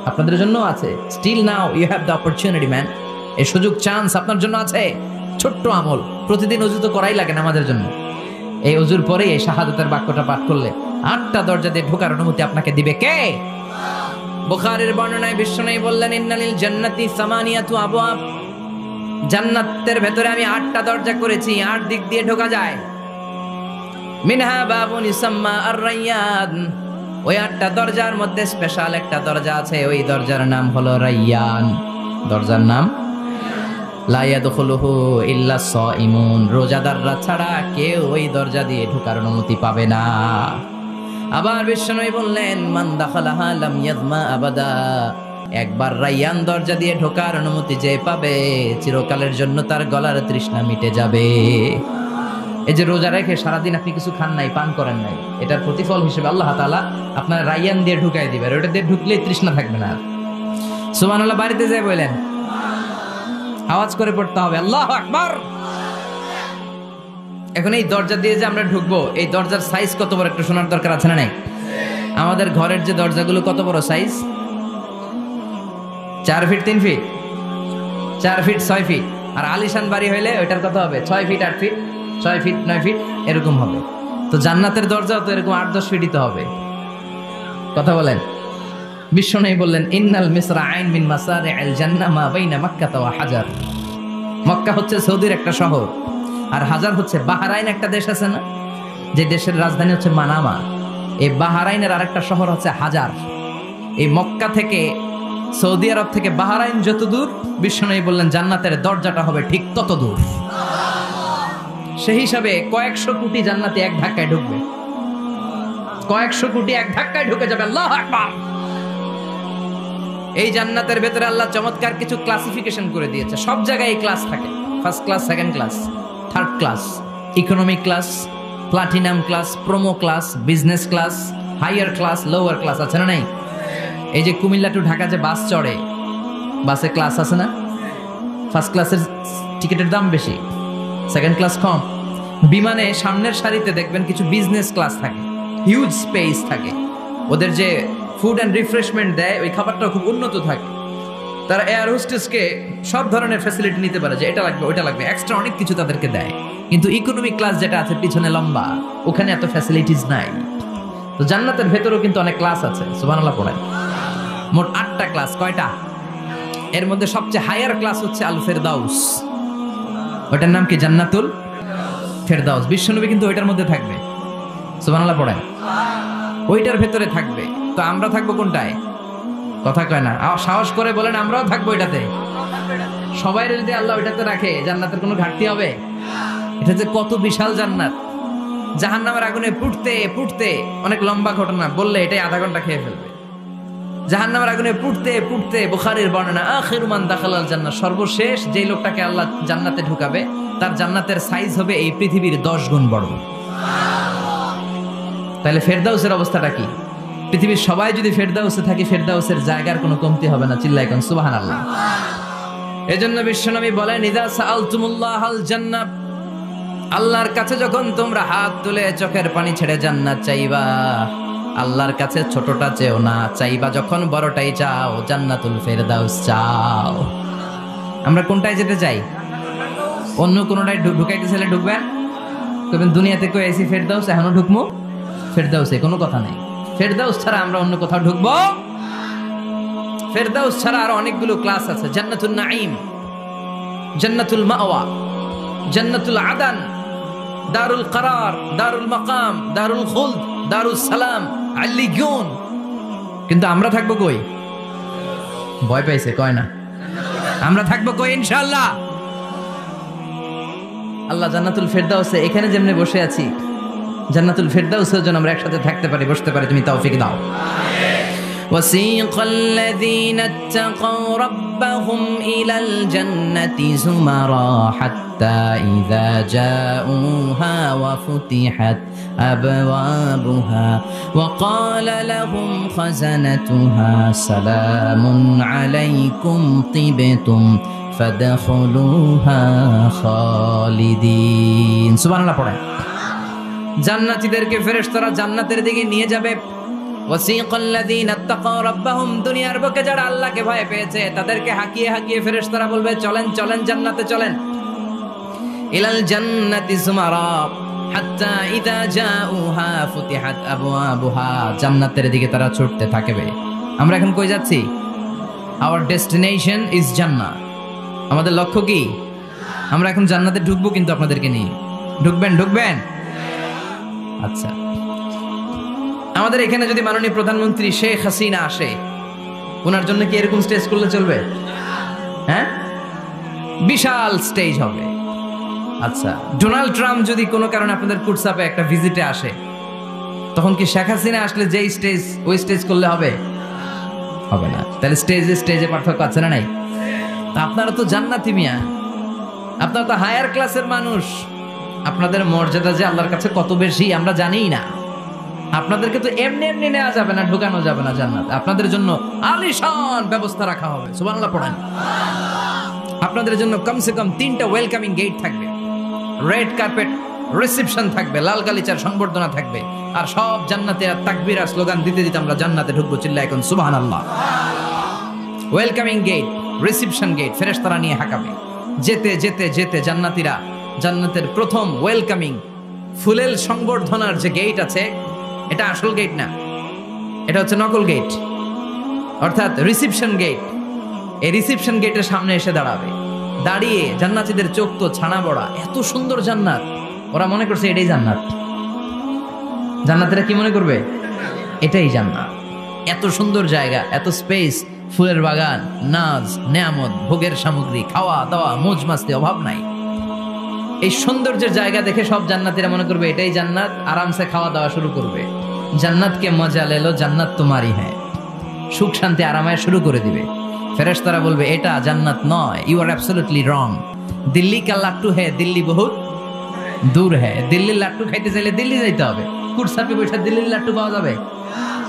Speaker 1: আপনাদের জন্য আছে। Still now you have the opportunity man. এই সুযোগ, চান্স আপনার জন্য আছে। ছোট্ট আমল, প্রতিদিন ওযু তো করাই লাগে না আমাদের জন্য। এই ওযুর পরে এই শাহাদাতের বাক্যটা পাঠ করলে 8টা দরজা দিয়ে ঢোকার অনুমতি আপনাকে দিবে কে? বুখারীর বর্ণনায় বিশ্বনবী বললেন, ইন্নালিল জান্নাতি সামানিয়াতু আবওয়াব, জান্নাতের ভেতরে আমি 8টা দরজা করেছি, 8 দিক দিয়ে ঢোকা যায়। মিনহা বাবুন ইসাম্মা আর-রায়্যান, ওই 8টা দরজার মধ্যে স্পেশাল একটা দরজা আছে, ওই দরজার নাম হলো রায়্যান। দরজার নাম লা ইয়াদখুলুহু ইল্লা সাইমুন, রোজাদাররা ছাড়া কেউ ওই দরজা দিয়ে ঢোকার অনুমতি পাবে না। আবার বিশ্বনবী বললেন, মান দাখালাহা লাম ইয়াযমা আবাদা, একবার রায়্যান দরজা দিয়ে ঢোকার অনুমতি যে পাবে, চিরকালের জন্য তার গলার তৃষ্ণা মিটে যাবে। এই যে রোজা রেখে সারাদিন আপনি কিছু খান নাই, পান করেন নাই, এটার প্রতিফল হিসেবে আল্লাহ তাআলা আপনার রায়্যান দিয়ে ঢুকাই দিবে। ওটা দিয়ে ঢুকলেই তৃষ্ণা থাকবে না। সুবহানাল্লাহ। বাড়িতে যাই বলেন, আওয়াজ করে পড়তে হবে আল্লাহু আকবার। এখন এই দরজা দিয়ে যে আমরা ঢুকবো, এই দরজার সাইজ কত বড় একটু শোনার দরকার আছে না নাই? আমাদের ঘরের যে দরজাগুলো কত বড় size? 4 feet 3 feet 4 feet 6 feet. আর আলিশান বাড়ি হইলে ওইটার কত হবে? 6 ফিট 8 ফিট 6 ফিট 9 ফিট এরকম হবে। তো জান্নাতের দরজা তো এরকম 8-10 ফিটই তো হবে। কথা বলেন। বিশ্বনবী বললেন ইন্নাল মিসরাআইন মিন মাসারি'আল জান্নাহ মা বাইনা মাক্কাহ ওয়া হাজার। মক্কা হচ্ছে সৌদির একটা শহর, আর হাজার হচ্ছে বাহরাইন, একটা দেশ আছে না, যে দেশের রাজধানী হচ্ছে মানামা। এই বাহরাইনের আরেকটা শহর হচ্ছে হাজার। এই মক্কা থেকে, সৌদি আরব থেকে বাহরাইন যত দূর, বিশ্বনবী বললেন জান্নাতের দরজাটা হবে ঠিক তত দূর। সেই হিসাবে কয়েকশো কোটি জান্নাতে এক ধাক্কায় ঢুকবে, কয়েকশো কোটি এক ধাক্কায় ঢুকে যাবে। আল্লাহু আকবার। এই জান্নাতের ভেতরে আল্লাহ চমৎকার কিছু ক্লাসিফিকেশন করে দিয়েছে। সব জায়গায় এই ক্লাস থাকে, first class, second class, third class, economic class, platinum class, promo class, business class, higher class, lower class, আছে না নাই? এই যে কুমিল্লা টু ঢাকা যে বাস চড়ে, বাসে ক্লাস আছে না? ফার্স্ট ক্লাসের টিকিটের দাম বেশি, সেকেন্ড ক্লাস কম। বিমানে সামনের সারিতে দেখবেন কিছু বিজনেস ক্লাস থাকে, হিউজ স্পেস থাকে, ওদের যে ফুড অ্যান্ড রিফ্রেশমেন্ট দেয় ওই খাবারটাও খুব উন্নত থাকে। তারা এয়ার হোস্টেসকে সব ধরনের ফ্যাসিলিটি নিতে পারে, যে এটা লাগবে ওইটা লাগবে, এক্সট্রা অনেক কিছু তাদেরকে দেয়। কিন্তু ইকোনমিক ক্লাস যেটা আছে পিছনে লম্বা, ওখানে এত ফ্যাসিলিটিস নাই। তো জান্নাতের ভেতরেও কিন্তু অনেক ক্লাস আছে, সুবহানাল্লাহ পড়েন। মোট 8টা ক্লাস। কয়টা? এর মধ্যে সবচেয়ে হায়ার ক্লাস হচ্ছে আল ফেরদাউস। ওটার নাম কি? জান্নাতুল ফেরদাউস। বিশ্বনবী কিন্তু ওইটার মধ্যে থাকবে, সুবহানাল্লাহ পড়েন। ওইটার ভেতরে থাকবে। তো আমরা থাকবো কোনটায়? কথা কয় না, সাহস করে বলেন আমরাও থাকবো এটাতে। সবাই যদি আল্লাহ ওইটাতে রাখে, জান্নাতের কোনো ঘাটতি হবে? এটা যে কত বিশাল জান্নাত! জাহান্নামের আগুনে পুড়তে পুড়তে, অনেক লম্বা ঘটনা, বললে এটাই আধা ঘন্টা খেয়ে ফেলবে। জাহান্নামের আগুনে পুড়তে পুড়তে, বুখারীর বর্ণনা, আখিরু মান দাখালাল জান্নাহ, সর্বশেষ যেই লোকটাকে আল্লাহ জান্নাতে ঢুকাবে, তার জান্নাতের সাইজ হবে এই পৃথিবীর 10 গুণ বড়। তাহলে ফেরদাউসের অবস্থাটা কি? পৃথিবীর সবাই যদি ফেরদাউসে থাকে, ফেরদাউসের জায়গার কোনো কমতি হবে না। চিল্লায় কোন সুবহানাল্লাহ। এজন্য বিশ্বনবী বলেন ইযা সাআলতুমুল্লাহাল জান্নাহ, আল্লাহর কাছে যখন তোমরা হাত তুলে চোখের পানি ছেড়ে জান্নাত চাইবা, আল্লাহর কাছে ছোটটা চেও না, চাইবা যখন বড়টাই চাও, জান্নাতুল ফেরদাউস চাও। আমরা কোনটায় যেতে চাই? অন্য কোনটায় ঢুকাইতে চাইলে ঢুকবেন? তবে দুনিয়াতে কই আইছি ফেরদাউস, এখনো ঢুকমু ফেরদাউসে? কোনো কথা নেই। ফেরদাউস ছাড়া আমরা অন্য কোথাও ঢুকবো? ফেরদাউস ছাড়া আর অনেকগুলো ক্লাস আছে। জান্নাতুল নাঈম, জান্নাতুল মাওয়া, জান্নাতুল আদান, দারুল করার, দারুল মাকাম, দারুল খুলদ, দারুস সালাম, আল্লিয়ুন। কিন্তু আমরা থাকবো কই? ভয় পাইছে, কয় না। আমরা থাকবো কই? ইনশাআল্লাহ। আল্লাহ জান্নাতুল ফেরদাউসে, এখানে যেমনে বসে আছি, জান্নাতুল ফেরদাউসের জন্য আমরা একসাথে থাকতে পারি, বসতে পারি। তুমি তৌফিক দাও। وسيق الذين اتقوا ربهم إلى الجنة زمرا حتى إذا جاءوها وفتحت أبوابها وقال لهم خزنتها سلام عليكم طبتم فادخلوها خالدين। سبحان الله পড়েন। জান্নাতীদেরকে ফেরেশতারা জান্নাতের দিকে নিয়ে যাবে। ওয়াসিকাল্লাযীনা ইত্তাকাউ রাব্বাহুম, দুনিয়ার বুকে যারা আল্লাহকে ভয় পেয়েছে তাদেরকে হাঁকিয়ে হাঁকিয়ে ফেরেশতারা বলবে চলেন চলেন জান্নাতে চলেন। ইলাল জান্নাতি যুমারা হাত্তা ইযা জাউহা ফুতিহাত আবওয়াবুহা, জান্নাতের দিকে তারা ছুটতে থাকবে। আমরা এখন কই যাচ্ছি? আওয়ার ডেস্টিনেশন ইজ জান্নাহ। আমাদের লক্ষ্য কি? আমরা এখন জান্নাতে ঢুকবো, কিন্তু আপনাদেরকে নিয়ে। ঢুকবেন? ঢুকবেন? আচ্ছা, আমাদের এখানে যদি মাননীয় প্রধানমন্ত্রী শেখ হাসিনা আসে, ওনার জন্য কি এরকম স্টেজ করলে চলবে? হ্যাঁ, বিশাল স্টেজ হবে। আচ্ছা, ডোনাল্ড ট্রাম্প যদি কোনো কারণে আপনাদের কুটসাপে একটা ভিজিটে আসে, তখন কি শেখ হাসিনা আসলে যেই স্টেজ, ওই স্টেজ করলে হবে? হবে না। তাহলে স্টেজে স্টেজে পার্থক্য আছে না নাই? আপনারা তো জান্নাতি মিয়া, আপনারা তো হায়ার ক্লাসের মানুষ। আপনাদের মর্যাদা যে আল্লাহর কাছে কত বেশি আমরা জানিই না। আপনাদেরকে তো এমনি এমনি নেওয়া যাবে না, ঢুকানো যাবে না জান্নাত। আপনাদের জন্য আলিশান ব্যবস্থা রাখা হবে। সুবহানাল্লাহ পড়েন। আপনাদের জন্য কমসে কম 3টা ওয়েলকামিং গেট থাকবে, রেড কার্পেট রিসেপশন থাকবে, লাল গালিচার সংবর্ধনা থাকবে, আর সব জান্নাতীরা তাকবীর আর স্লোগান দিতে দিতে আমরা জান্নাতে ঢুকবো। চিল্লায় এখন সুবহানাল্লাহ। ওয়েলকামিং গেট, রিসেপশন গেট ফেরেশতারা নিয়ে হাঁকাবে। যেতে যেতে যেতে জান্নাতীরা জান্নাতের প্রথম ওয়েলকামিং ফুলেল সংবর্ধনার যে গেট আছে, এটা আসল গেট না, এটা হচ্ছে নকল গেট, অর্থাৎ রিসেপশন গেট। এই রিসেপশন গেটের সামনে এসে দাঁড়াবে, দাঁড়িয়ে জান্নাতীদের চোখ তো ছানা বড়া, এত সুন্দর জান্নাত, ওরা মনে করছে এটাই জান্নাত। জান্নাতীরা কি মনে করবে? এটাই জান্নাত। এত সুন্দর জায়গা, এত স্পেস, ফুলের বাগান, নাজ নেয়ামত, ভোগের সামগ্রী, খাওয়া দাওয়া, মৌজ মাস্তি, অভাব নাই। এই সৌন্দর্যের জায়গা দেখে সব জান্নাতীরা মনে করবে এটাই জান্নাত, আরামসে খাওয়া দাওয়া শুরু করবে। জান্নাতকে মজা লেলো, জান্নাত তোমারই হ্যাঁ, সুখ শান্তি আরামায় শুরু করে দিবে। ফেরেশতারা বলবে এটা জান্নাত নয়, you are absolutely wrong. Delhi কা লাট্টু হ্যাঁ, দিল্লি বহুত দূর হ্যাঁ। দিল্লির লাট্টু খাইতে চাইলে দিল্লি যাইতে হবে, কুটসাপে বসে দিল্লির লাট্টু পাওয়া যাবে?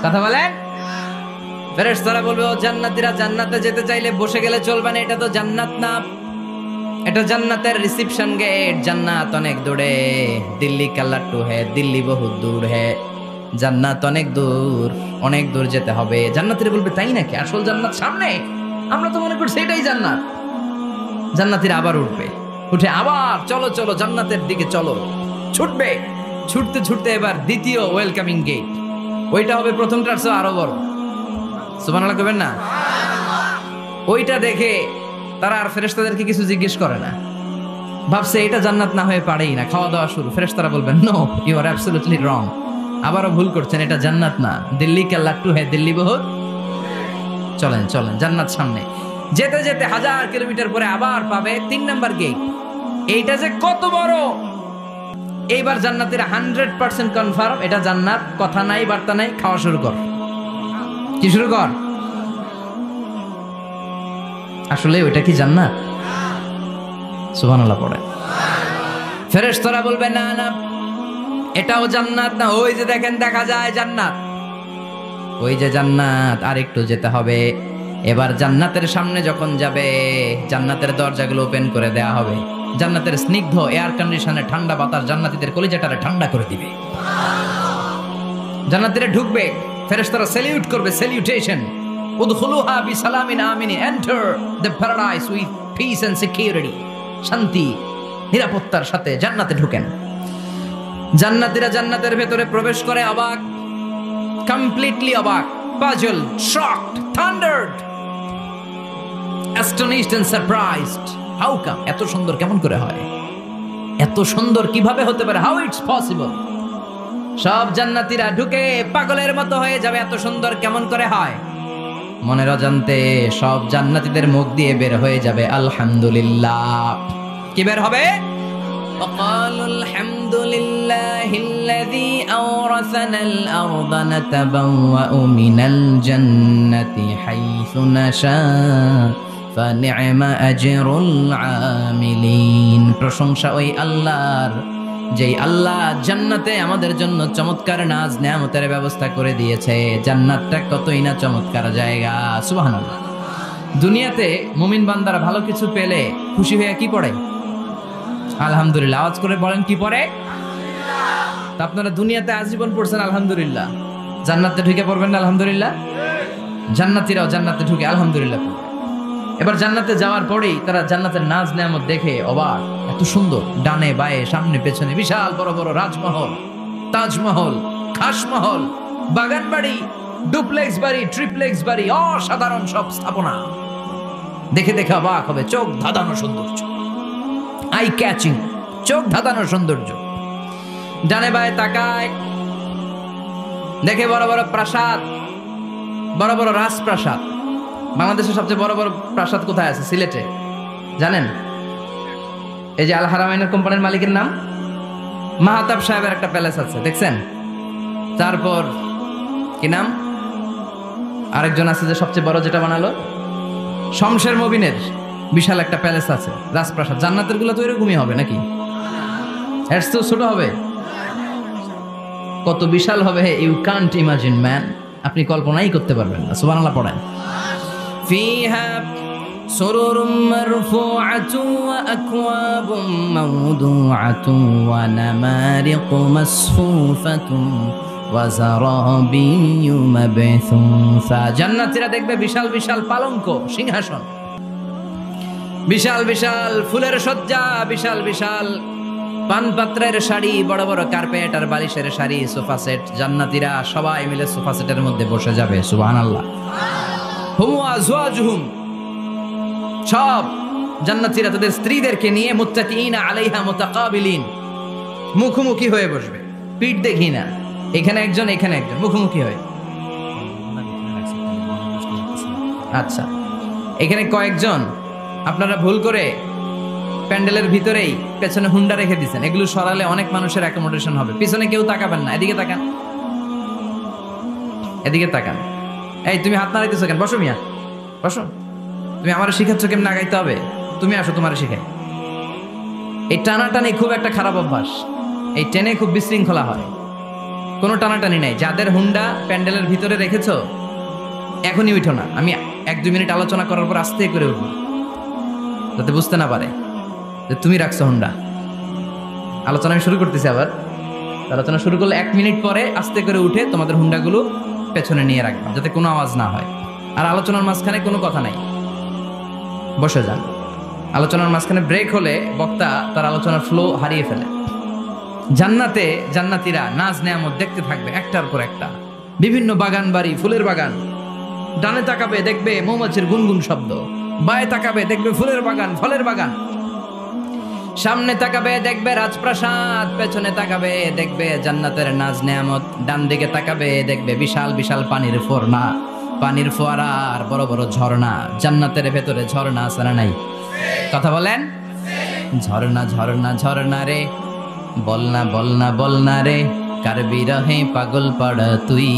Speaker 1: কথা বলেন। ফেরেশতারা বলবে ও জান্নাতীরা, জান্নাতে যেতে চাইলে বসে গেলে চলবে না, এটা তো জান্নাত না, এটা জান্নাতের রিসেপশন গেট। জান্নাত অনেক দূরে, দিল্লি কা লাট্টু হ্যাঁ, দিল্লি বহুত দূর হ্যাঁ, জান্নাত অনেক দূর, অনেক দূর যেতে হবে। জান্নাতীরা বলবে তাই নাকি, আসল জান্নাত সামনে, আমরা তো মনে করছি এটাই জান্নাত। জান্নাতীরা আবার উঠবে, উঠে আবার চলো চলো জান্নাতের দিকে চলো, ছুটবে। ছুটতে ছুটতে এবার দ্বিতীয় ওয়েলকামিং গেট, ওইটা হবে প্রথমটার চেয়ে আরো বড়। সুবহানাল্লাহ কইবেন না? ওইটা দেখে তারা আর ফেরেশতাদেরকে কিছু জিজ্ঞেস করে না, ভাবছে এটা জান্নাত না হয়ে পারেই না, খাওয়া দাওয়া শুরু। ফেরেশতারা বলবেন no, you are absolutely wrong, আবারও ভুল করছেন, এটা জান্নাত না, দিল্লি কা লাট্টু হ্যাঁ, দিল্লি বহুত। চলেন চলেন, জান্নাত সামনে। যেতে যেতে 1000 কিলোমিটার পরে আবার পাবে 3 নাম্বার গেট। এইটা যে কত বড়, এইবার জান্নাতীরা 100% কনফার্ম এটা জান্নাত, কথা নাই বার্তা নাই, খাওয়া শুরু কর। কি শুরু কর? আসলে ওইটা কি জান্নাত? সুবহানাল্লাহ পড়ে। ফেরেশতারা বলবে না না, এটাও জান্নাত না, ওই যে দেখেন দেখা যায় জান্নাত, ওই যে জান্নাত, আর একটু যেতে হবে। এবার জান্নাতের সামনে যখন যাবে, জান্নাতের দরজাগুলো ওপেন করে দেয়া হবে, জান্নাতের স্নিগ্ধ এয়ার কন্ডিশনে ঠান্ডা বাতাস জান্নাতীদের কলিজাটারে ঠান্ডা করে দিবে। জান্নাতীরা ঢুকবে, ফেরেশতারা স্যালিউট করবে, স্যালিউটেশন, উদখুলুহা বিসালামিন আমিন, enter the paradise with peace and security, শান্তি নিরাপত্তার সাথে জান্নাতে ঢুকেন। জান্নাতীরা জান্নাতের ভেতরে প্রবেশ করে অবাক, কমপ্লিটলি অবাক, puzzle, shocked, thundered, astonished and surprised. How come? এত সুন্দর কেমন করে হয়? এত সুন্দর কিভাবে হতে পারে? How it's possible? সব জান্নাতীরা ঢুকে পাগলের মতো হয়ে যাবে, এত সুন্দর কেমন করে হয়? মনের অজান্তে সব জান্নাতীদের মুখ দিয়ে বের হয়ে যাবে আলহামদুলিল্লাহ। কি বের হবে? وقالوا الحمد لله الذي أورثنا الأرض نتبوأ من الجنة حيث نشاء فنعم أجر العاملين। প্রশংসা ওই আল্লাহর, যেই আল্লাহ জান্নাতে আমাদের জন্য চমৎকার নাজ নেয়ামতের ব্যবস্থা করে দিয়েছে। জান্নাতটা কতই না চমৎকার জায়গা। সুবহানাল্লাহ। দুনিয়াতে মুমিন বান্দারা ভালো কিছু পেলে খুশি হয়ে কি পড়ে? আলহামদুলিল্লাহ। আওয়াজ করে বলেন কি পড়ে? তা আপনারা দুনিয়াতে আজীবন পড়ছেন আলহামদুলিল্লাহ, জান্নাতে ঢুকে পড়বেন না আলহামদুলিল্লাহ? জান্নাতীরাও জান্নাতে ঢুকে আলহামদুলিল্লাহ পড়বে। এবার জান্নাতে যাওয়ার পরেই তারা জান্নাতের নাজ নেয়ামত দেখে অবাক, এত সুন্দর, ডানে বায়ে সামনে পেছনে বিশাল বড় বড় রাজমহল, তাজমহল, খাসমহল, বাগান বাড়ি, ডুপ্লেক্স বাড়ি, ট্রিপ্লেক্স বাড়ি, অসাধারণ সব স্থাপনা দেখে দেখে অবাক হবে। চোখ ধাঁধানো সৌন্দর্য, আই ক্যাচিং, চোখ ধাঁধানো সৌন্দর্য। ডানে বায়ে তাকায়, দেখে বড় বড় প্রাসাদ, বড় বড় রাজপ্রাসাদ। বাংলাদেশের সবচেয়ে বড় বড় প্রাসাদ কোথায় আছে? সিলেটে, জানেন? এই যে আল হারামাইনের কোম্পানির মালিকের নাম মাহতাব সাহেবের একটা প্যালেস আছে, দেখছেন? তারপর কি নাম আরেকজন আছে যে সবচেয়ে বড় যেটা বানালো, শমশের মবিনের বিশাল একটা প্যালেস আছে, রাজপ্রাসাদ। জান্নাতের গুলো তো এরকমই হবে নাকি? এর তো ছোট হবে, কত বিশাল হবে ইউ কান্ট ইমাজিন ম্যান, আপনি কল্পনাই করতে পারবেন না। সুবহানাল্লাহ পড়েন। ফিহা সুরুরুম মারফুআতুন ওয়া আকওয়াবুম মাওদুআতুন ওয়া নামারিকু মাসফুফাতুন ওয়া যারাবিয়্যু মাবথুসা। জান্নাতীরা দেখবে বিশাল বিশাল পালঙ্ক, সিংহাসন, বিশাল বিশাল ফুলের সজ্জা, বিশাল বিশাল পানপাত্রের শাড়ি, বড় বড় কার্পেট আর বালিশের শাড়ি, সোফা সেট। জান্নাতীরা সবাই মিলে সোফা সেটের মধ্যে বসে যাবে। সুবহানাল্লাহ। হুম ওয়া আজওয়াজুহুম, সব জান্নাতীরা তাদের স্ত্রীদেরকে নিয়ে মুত্তাকিইনা আলাইহা মুতাকাবিলিন, মুখোমুখি হয়ে বসবে, পিঠ দেখি না, এখানে একজন এখানে একজন, মুখোমুখি হয়ে। আচ্ছা, এখানে কয়েকজন আপনারা ভুল করে প্যান্ডেলের ভিতরেই পেছনে হুন্ডা রেখে দিচ্ছেন। এগুলো সরালে অনেক মানুষের অ্যাকোমোডেশন হবে। পিছনে কেউ তাকাবেন না, এদিকে তাকান, এদিকে তাকান। এই তুমি হাত নাড়াইতেছো কেন? বসো মিয়া, বসো। তুমি আমার শিখাচ্ছ কেমন আগাইতে হবে? তুমি আসো, তোমার শিখাই। এই টানাটানি খুব একটা খারাপ অভ্যাস। এই টেনে খুব বিশৃঙ্খলা হয়। কোনো টানাটানি নাই। যাদের হুন্ডা প্যান্ডেলের ভিতরে রেখেছো, এখনই উঠো না। আমি 1-2 মিনিট আলোচনা করার পর আস্তে করে উঠবো, যাতে বুঝতে না পারে যে তুমি রাখছো হুন্ডা। আলোচনা আমি শুরু করতেছি। আবার আলোচনা শুরু করলে 1 মিনিট পরে আস্তে করে উঠে তোমাদের হুন্ডাগুলো পেছনে নিয়ে রাখবা, যাতে কোনো আওয়াজ না হয়। আর আলোচনার মাঝখানে কোনো কথা নাই, বসে যান। আলোচনার মাঝখানে ব্রেক হলে বক্তা তার আলোচনার ফ্লো হারিয়ে ফেলে। জান্নাতে জান্নাতীরা নাজ নেয়ামত দেখতে থাকবে একটার পর একটা, বিভিন্ন বাগান বাড়ি, ফুলের বাগান। ডানে তাকাবে দেখবে মৌমাছির গুনগুন শব্দ, বায়ে তাকাবে দেখবে ফুলের বাগান, ফলের বাগান। সামনে তাকাবে দেখবে রাজপ্রাসাদ, পেছনে তাকাবে দেখবে জান্নাতের নাজ নেয়ামত। ডান দিকে তাকাবে দেখবে বিশাল বিশাল পানির ফোয়ারা, পানির ফোয়ারা আর বড় বড় ঝর্ণা। জান্নাতের ভেতরে ঝর্ণা আছে না নাই? কথা বলেন। ঝর্ণা ঝর্ণা ঝর্ণা রে, বলনা বলনা বলনা রে, কার বিরহে পাগল পাড়া তুই,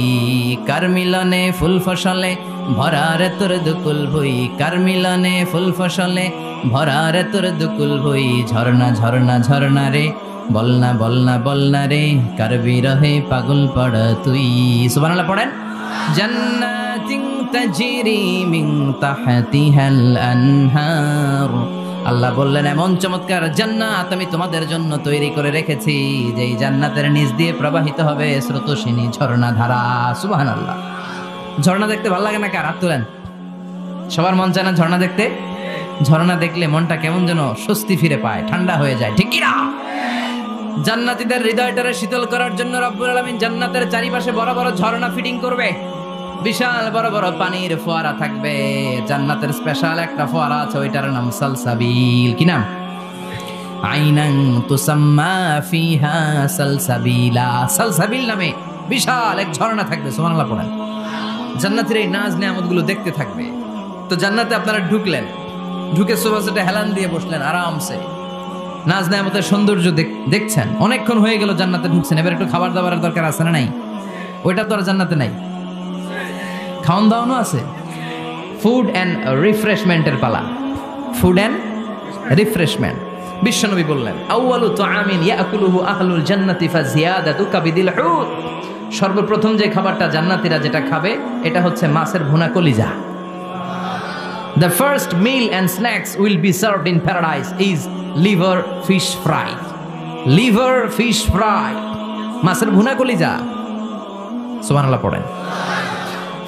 Speaker 1: কার মিলনে ফুল ফসলে ভরা রে তোর দুকুল ভুই, কার মিলনে ফুল ফসলে ভরা রে তোর দুকুল ভুই। ঝর্ণা ঝর্ণা ঝর্ণা রে, বলনা বলনা বলনা রে, কার বিরহে পাগল পাড়া তুই। সুবহানাল্লাহ পড়েন। জান্নাতিন তাজরি মিন তাহতিহাল আনহার, আল্লাহ বললেন এমন চমৎকার জান্নাত আমি তোমাদের জন্য তৈরি করে রেখেছি, যেই জান্নাতের নিচ দিয়ে প্রবাহিত হবে স্রোতস্বিনী ঝর্ণা ধারা। সুবহানাল্লাহ। ঝর্ণা দেখতে ভালো লাগে না? কার হাত তোলেন। সবার মন চায় না ঝর্ণা দেখতে? ঝর্ণা দেখলে মনটা কেমন যেন স্বস্তি ফিরে পায়, ঠান্ডা হয়ে যায়, ঠিক কি না? জান্নাতীদের হৃদয়টারে শীতল করার জন্য রব্বুল আলামিন জান্নাতের চারিপাশে বড় বড় ঝর্ণা ফিটিং করবে। বিশাল বড় বড় পানির ফোয়ারা থাকবে। জান্নাতের স্পেশাল একটা ফোয়ারা আছে, ওইটার নাম সালসাবিল। কি নাম? আইনান তুসাম্মা ফিহা সালসাবিলা। সালসাবিল নামে বিশাল এক ঝর্ণা থাকবে। সুবহানাল্লাহ পড়েন। জান্নাতের এই নাজ নেয়ামতগুলো দেখতে থাকবে। তো জান্নাতে আপনারা ঢুকলেন, ঢুকে সোফা সেটে হেলান দিয়ে বসলেন আরামসে, নাজ নেয়ামতের সৌন্দর্য দেখছেন। অনেকক্ষণ হয়ে গেল জান্নাতে ঢুকছেন, এবার একটু খাবার দাবারের দরকার আছে না নাই? ওইটা তো আর জান্নাতে নাই। খাওয়ান দাওয়ানো আছে। ফুড অ্যান্ড রিফ্রেশমেন্টের পালা। Food and refreshment. বিশ্বনবী বললেন আউয়ালু তুআমিন ইয়াকুলুহু আহলুল জান্নাতি ফাজিয়াদাতু কাবিদিল হুত, সর্বপ্রথম যে খাবারটা জান্নাতীরা যেটা খাবে এটা হচ্ছে মাছের ভুনা কলিজা। The first meal and snacks will be served in paradise is liver fish fry. Liver fish fry, মাছের ভুনা কলিজা। সুবহানাল্লাহ পড়েন।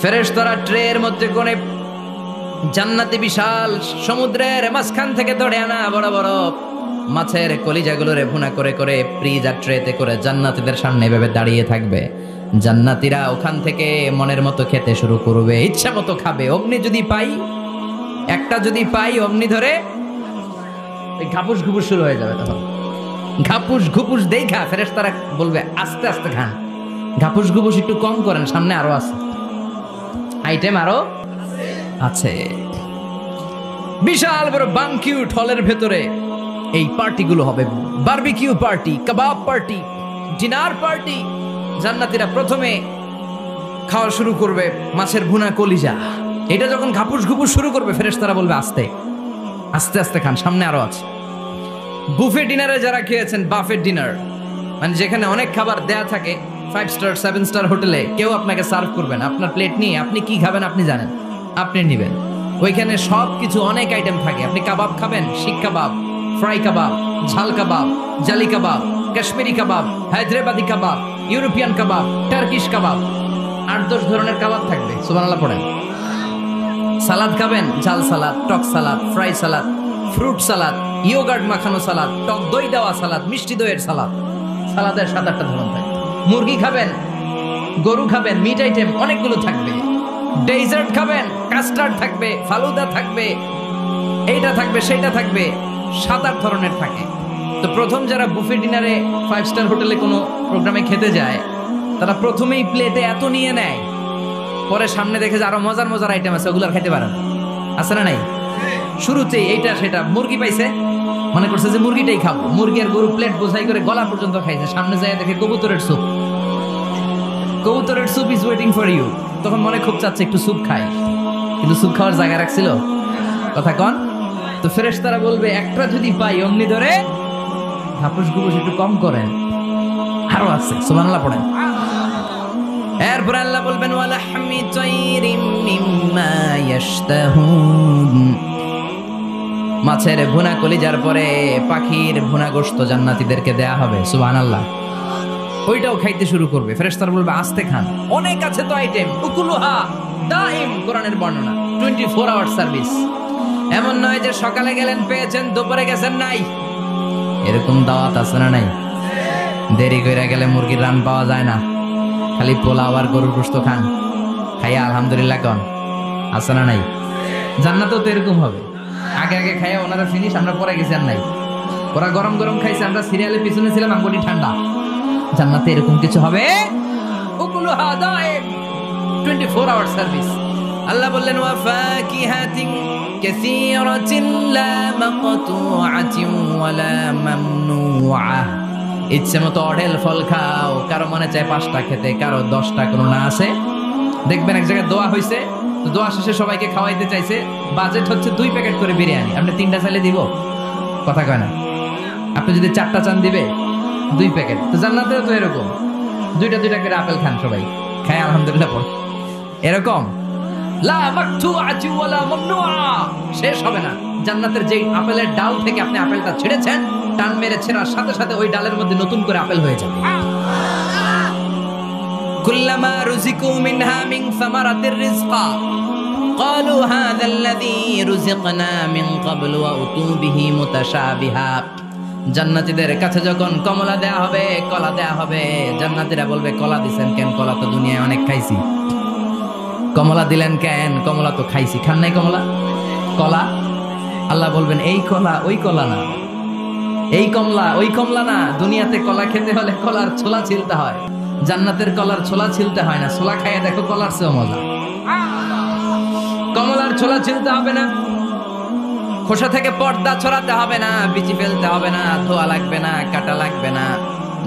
Speaker 1: ফেরেশতারা ট্রের মধ্যে করে জান্নাতি বিশাল সমুদ্রের মাঝখান থেকে ধরে আনা বড় বড় মাছের কলিজাগুলোরে ভুনা করে করে ফ্রিজার ট্রেতে করে জান্নাতীদের সামনে এভাবে দাঁড়িয়ে থাকবে। জান্নাতীরা ওখান থেকে মনের মতো খেতে শুরু করবে, ইচ্ছা মতো খাবে। অগ্নি যদি পাই, একটা যদি পাই অগ্নি ধরে ঘাপুস ঘুপুস শুরু হয়ে যাবে। তখন ঘাপুস ঘুপুস দেখা ফেরেশতারা বলবে আস্তে আস্তে খান, ঘাপুস ঘুপুস একটু কম করেন, সামনে আরো আছে আইটেম, আরো আছে। বিশাল বড় বানকিউট হলের ভেতরে এই পার্টিগুলো হবে। বারবিকিউ পার্টি, কাবাব পার্টি, ডিনার পার্টি। জান্নাতীরা প্রথমে খাওয়া শুরু করবে মাছের ভুনা কলিজা। এটা যখন ঘাপুস ঘুপুস শুরু করবে ফেরেশতারা বলবে আস্তে আস্তে আস্তে খান, সামনে আরো আছে। বুফে ডিনারে যারা খেয়েছেন, বাফেট ডিনার মানে যেখানে অনেক খাবার দেয়া থাকে, 5 স্টার 7 স্টার হোটেলে কেউ আপনাকে সার্ভ করবেন, আপনার প্লেট নিয়ে আপনি কি খাবেন আপনি জানেন, আপনি নেবেন। ওইখানে সবকিছু অনেক আইটেম থাকে। আপনি কাবাব খাবেন, শিক কাবাব, ফ্রাই কাবাব, ঝাল কাবাব, জালি কাবাব, কাশ্মীরি কাবাব, হায়দ্রাবাদি কাবাব, ইউরোপিয়ান কাবাব, টার্কিশ কাবাব, 8-10 ধরনের কাবাব থাকবে। সুবহানাল্লাহ পড়েন। সালাদ খাবেন, ঝাল সালাদ, টক salad, fry salad, fruit salad, yogurt মাখানো সালাদ, টক দই দেওয়া সালাদ, মিষ্টি দইয়ের সালাদ। সালাদের 7-8টা ধরন থাকে। মুরগি খাবেন, গরু খাবেন, মিট আইটেম অনেকগুলো থাকবে। ডেজার্ট খাবেন, কাস্টার্ড থাকবে, ফালুদা থাকবে, এইটা থাকবে, সেইটা থাকবে, 7-8 ধরনের থাকে। তো প্রথম যারা বুফে ডিনারে 5 স্টার হোটেলে কোনো প্রোগ্রামে খেতে যায়, তারা প্রথমেই প্লেটে এত নিয়ে নেয়, পরে সামনে দেখে যে আরো মজার মজার আইটেম আছে, ওগুলো আর খাইতে পারেন। আছে না নাই? শুরুতেই এইটা সেটা মুরগি পাইছে, মনে করছে যে মুরগিটাই খাবো, মুরগি আর গরু প্লেট বোঝাই করে গলা পর্যন্ত খাইছে। সামনে যায় দেখে কবুতরের স্যুপ, কবুতরের soup is waiting for you. তখন মনে খুব চাচ্ছে একটু স্যুপ খাই, কিন্তু স্যুপ খাওয়ার জায়গা রাখছিল? কথা কন। তো ফেরেশতারা বলবে একটা যদি পাই অমনি ধরে হাপুস গুপুস একটু কম করেন, আরো আছে। সুবহানাল্লাহ পড়েন। এরপর আল্লাহ বলবেন ওয়ালাহমি তাইরিম মিম্মা ইয়াশতাহুন, মাছের ভুনা কলিজার পরে পাখির ভুনা গোশত জান্নাতীদেরকে দেয়া হবে। সুবহানাল্লাহ। ওইটাও খাইতে শুরু করবে। ফেরেশতারা বলবে আস্তে খান, অনেক আছে তো আইটেম। উকুলুহা দাইম, কোরআনের বর্ণনা, 24 আওয়ার সার্ভিস। এমন নয় যে সকালে গেলেন পেয়েছেন, দুপুরে গেছেন নাই। এরকম দাওয়াত আছে না নাই? দেরি কইরা গেলে মুরগির রান পাওয়া যায় না, খালি পোলাও আর গরুর গোশত খান, খাইয়া আলহামদুলিল্লাহ কন। আছে না নাই? জান্নাতেও তো এরকম হবে। আগে আগে খাইয়া ওনারা ফিনিশ, আমরা পরে গেছি আর নাই। ওরা গরম গরম খাইছে, আমরা সিরিয়ালে পিছনে ছিলাম, আঙ্গুলি ঠান্ডা। জান্নাতে এরকম কিছু হবে। উকুলুহা দাইম, 24 আওয়ার সার্ভিস। আল্লাহ বললেন ওয়া ফাকিহাতিন কাসীরাতিন লা মাকতুআতিন ওয়া লা মামনুআ, ইচ্ছে মতো অঢেল ফল খাও। কারো মনে চায় 5টা খেতে, কারো 10টা, কোনো না আছে। দেখবেন এক জায়গায় দোয়া হইছে, তো দোয়া শেষে সবাইকে খাওয়াইতে চাইছে, বাজেট হচ্ছে 2 প্যাকেট করে বিরিয়ানি। আপনি 3টা চাইলে দিব? কথা কয় না। আপনি যদি 4টা চান দিবে 2 প্যাকেট। তো জান্নাতেও তো এরকম, 2টা করে আপেল খান সবাই, খায় আলহামদুলিল্লাহ পড়। এরকম লা মাকতুআতি ওয়া লা মামনুআ, শেষ হবে না। জান্নাতের যেই আপেলের ডাল থেকে আপনি আপেলটা ছেড়েছেন, টান মেরে ছেড়ার সাথে সাথে ওই ডালের মধ্যে নতুন করে আপেল হয়ে যাবে। কুল্লামা রুজিকু মিনহা মিন সামারাতির রিজকা ক্বালু হাযাল্লাযী রুজিকনা মিন ক্বাবলু ওয়া উতু বিহি মুতাশাবিহা। জান্নাতীদের কাছে যখন কমলা দেয়া হবে, কলা দেয়া হবে, জান্নাতীরা বলবে কলা দিছেন কেন? কলা তো দুনিয়ায় অনেক খাইছি। কমলা দিলেন কেন? কমলা তো খাইছি। খান নাই কমলা? কলা? আল্লাহ বলবেন এই কলা ওই কলা না, এই কমলা ওই কমলা না। দুনিয়াতে কলা খেতে হলে কলার ছোলা ছিলতে হয়, জান্নাতের কলার ছোলা ছিলতে হয় না। ছোলা খাইয়ে দেখো, কলার চেয়েও মজা। কমলার ছোলা ছিলতে হবে না, খোসা থেকে পর্দা ছড়াতে হবে না, বিচি ফেলতে হবে না, ধোয়া লাগবে না, কাটা লাগবে না।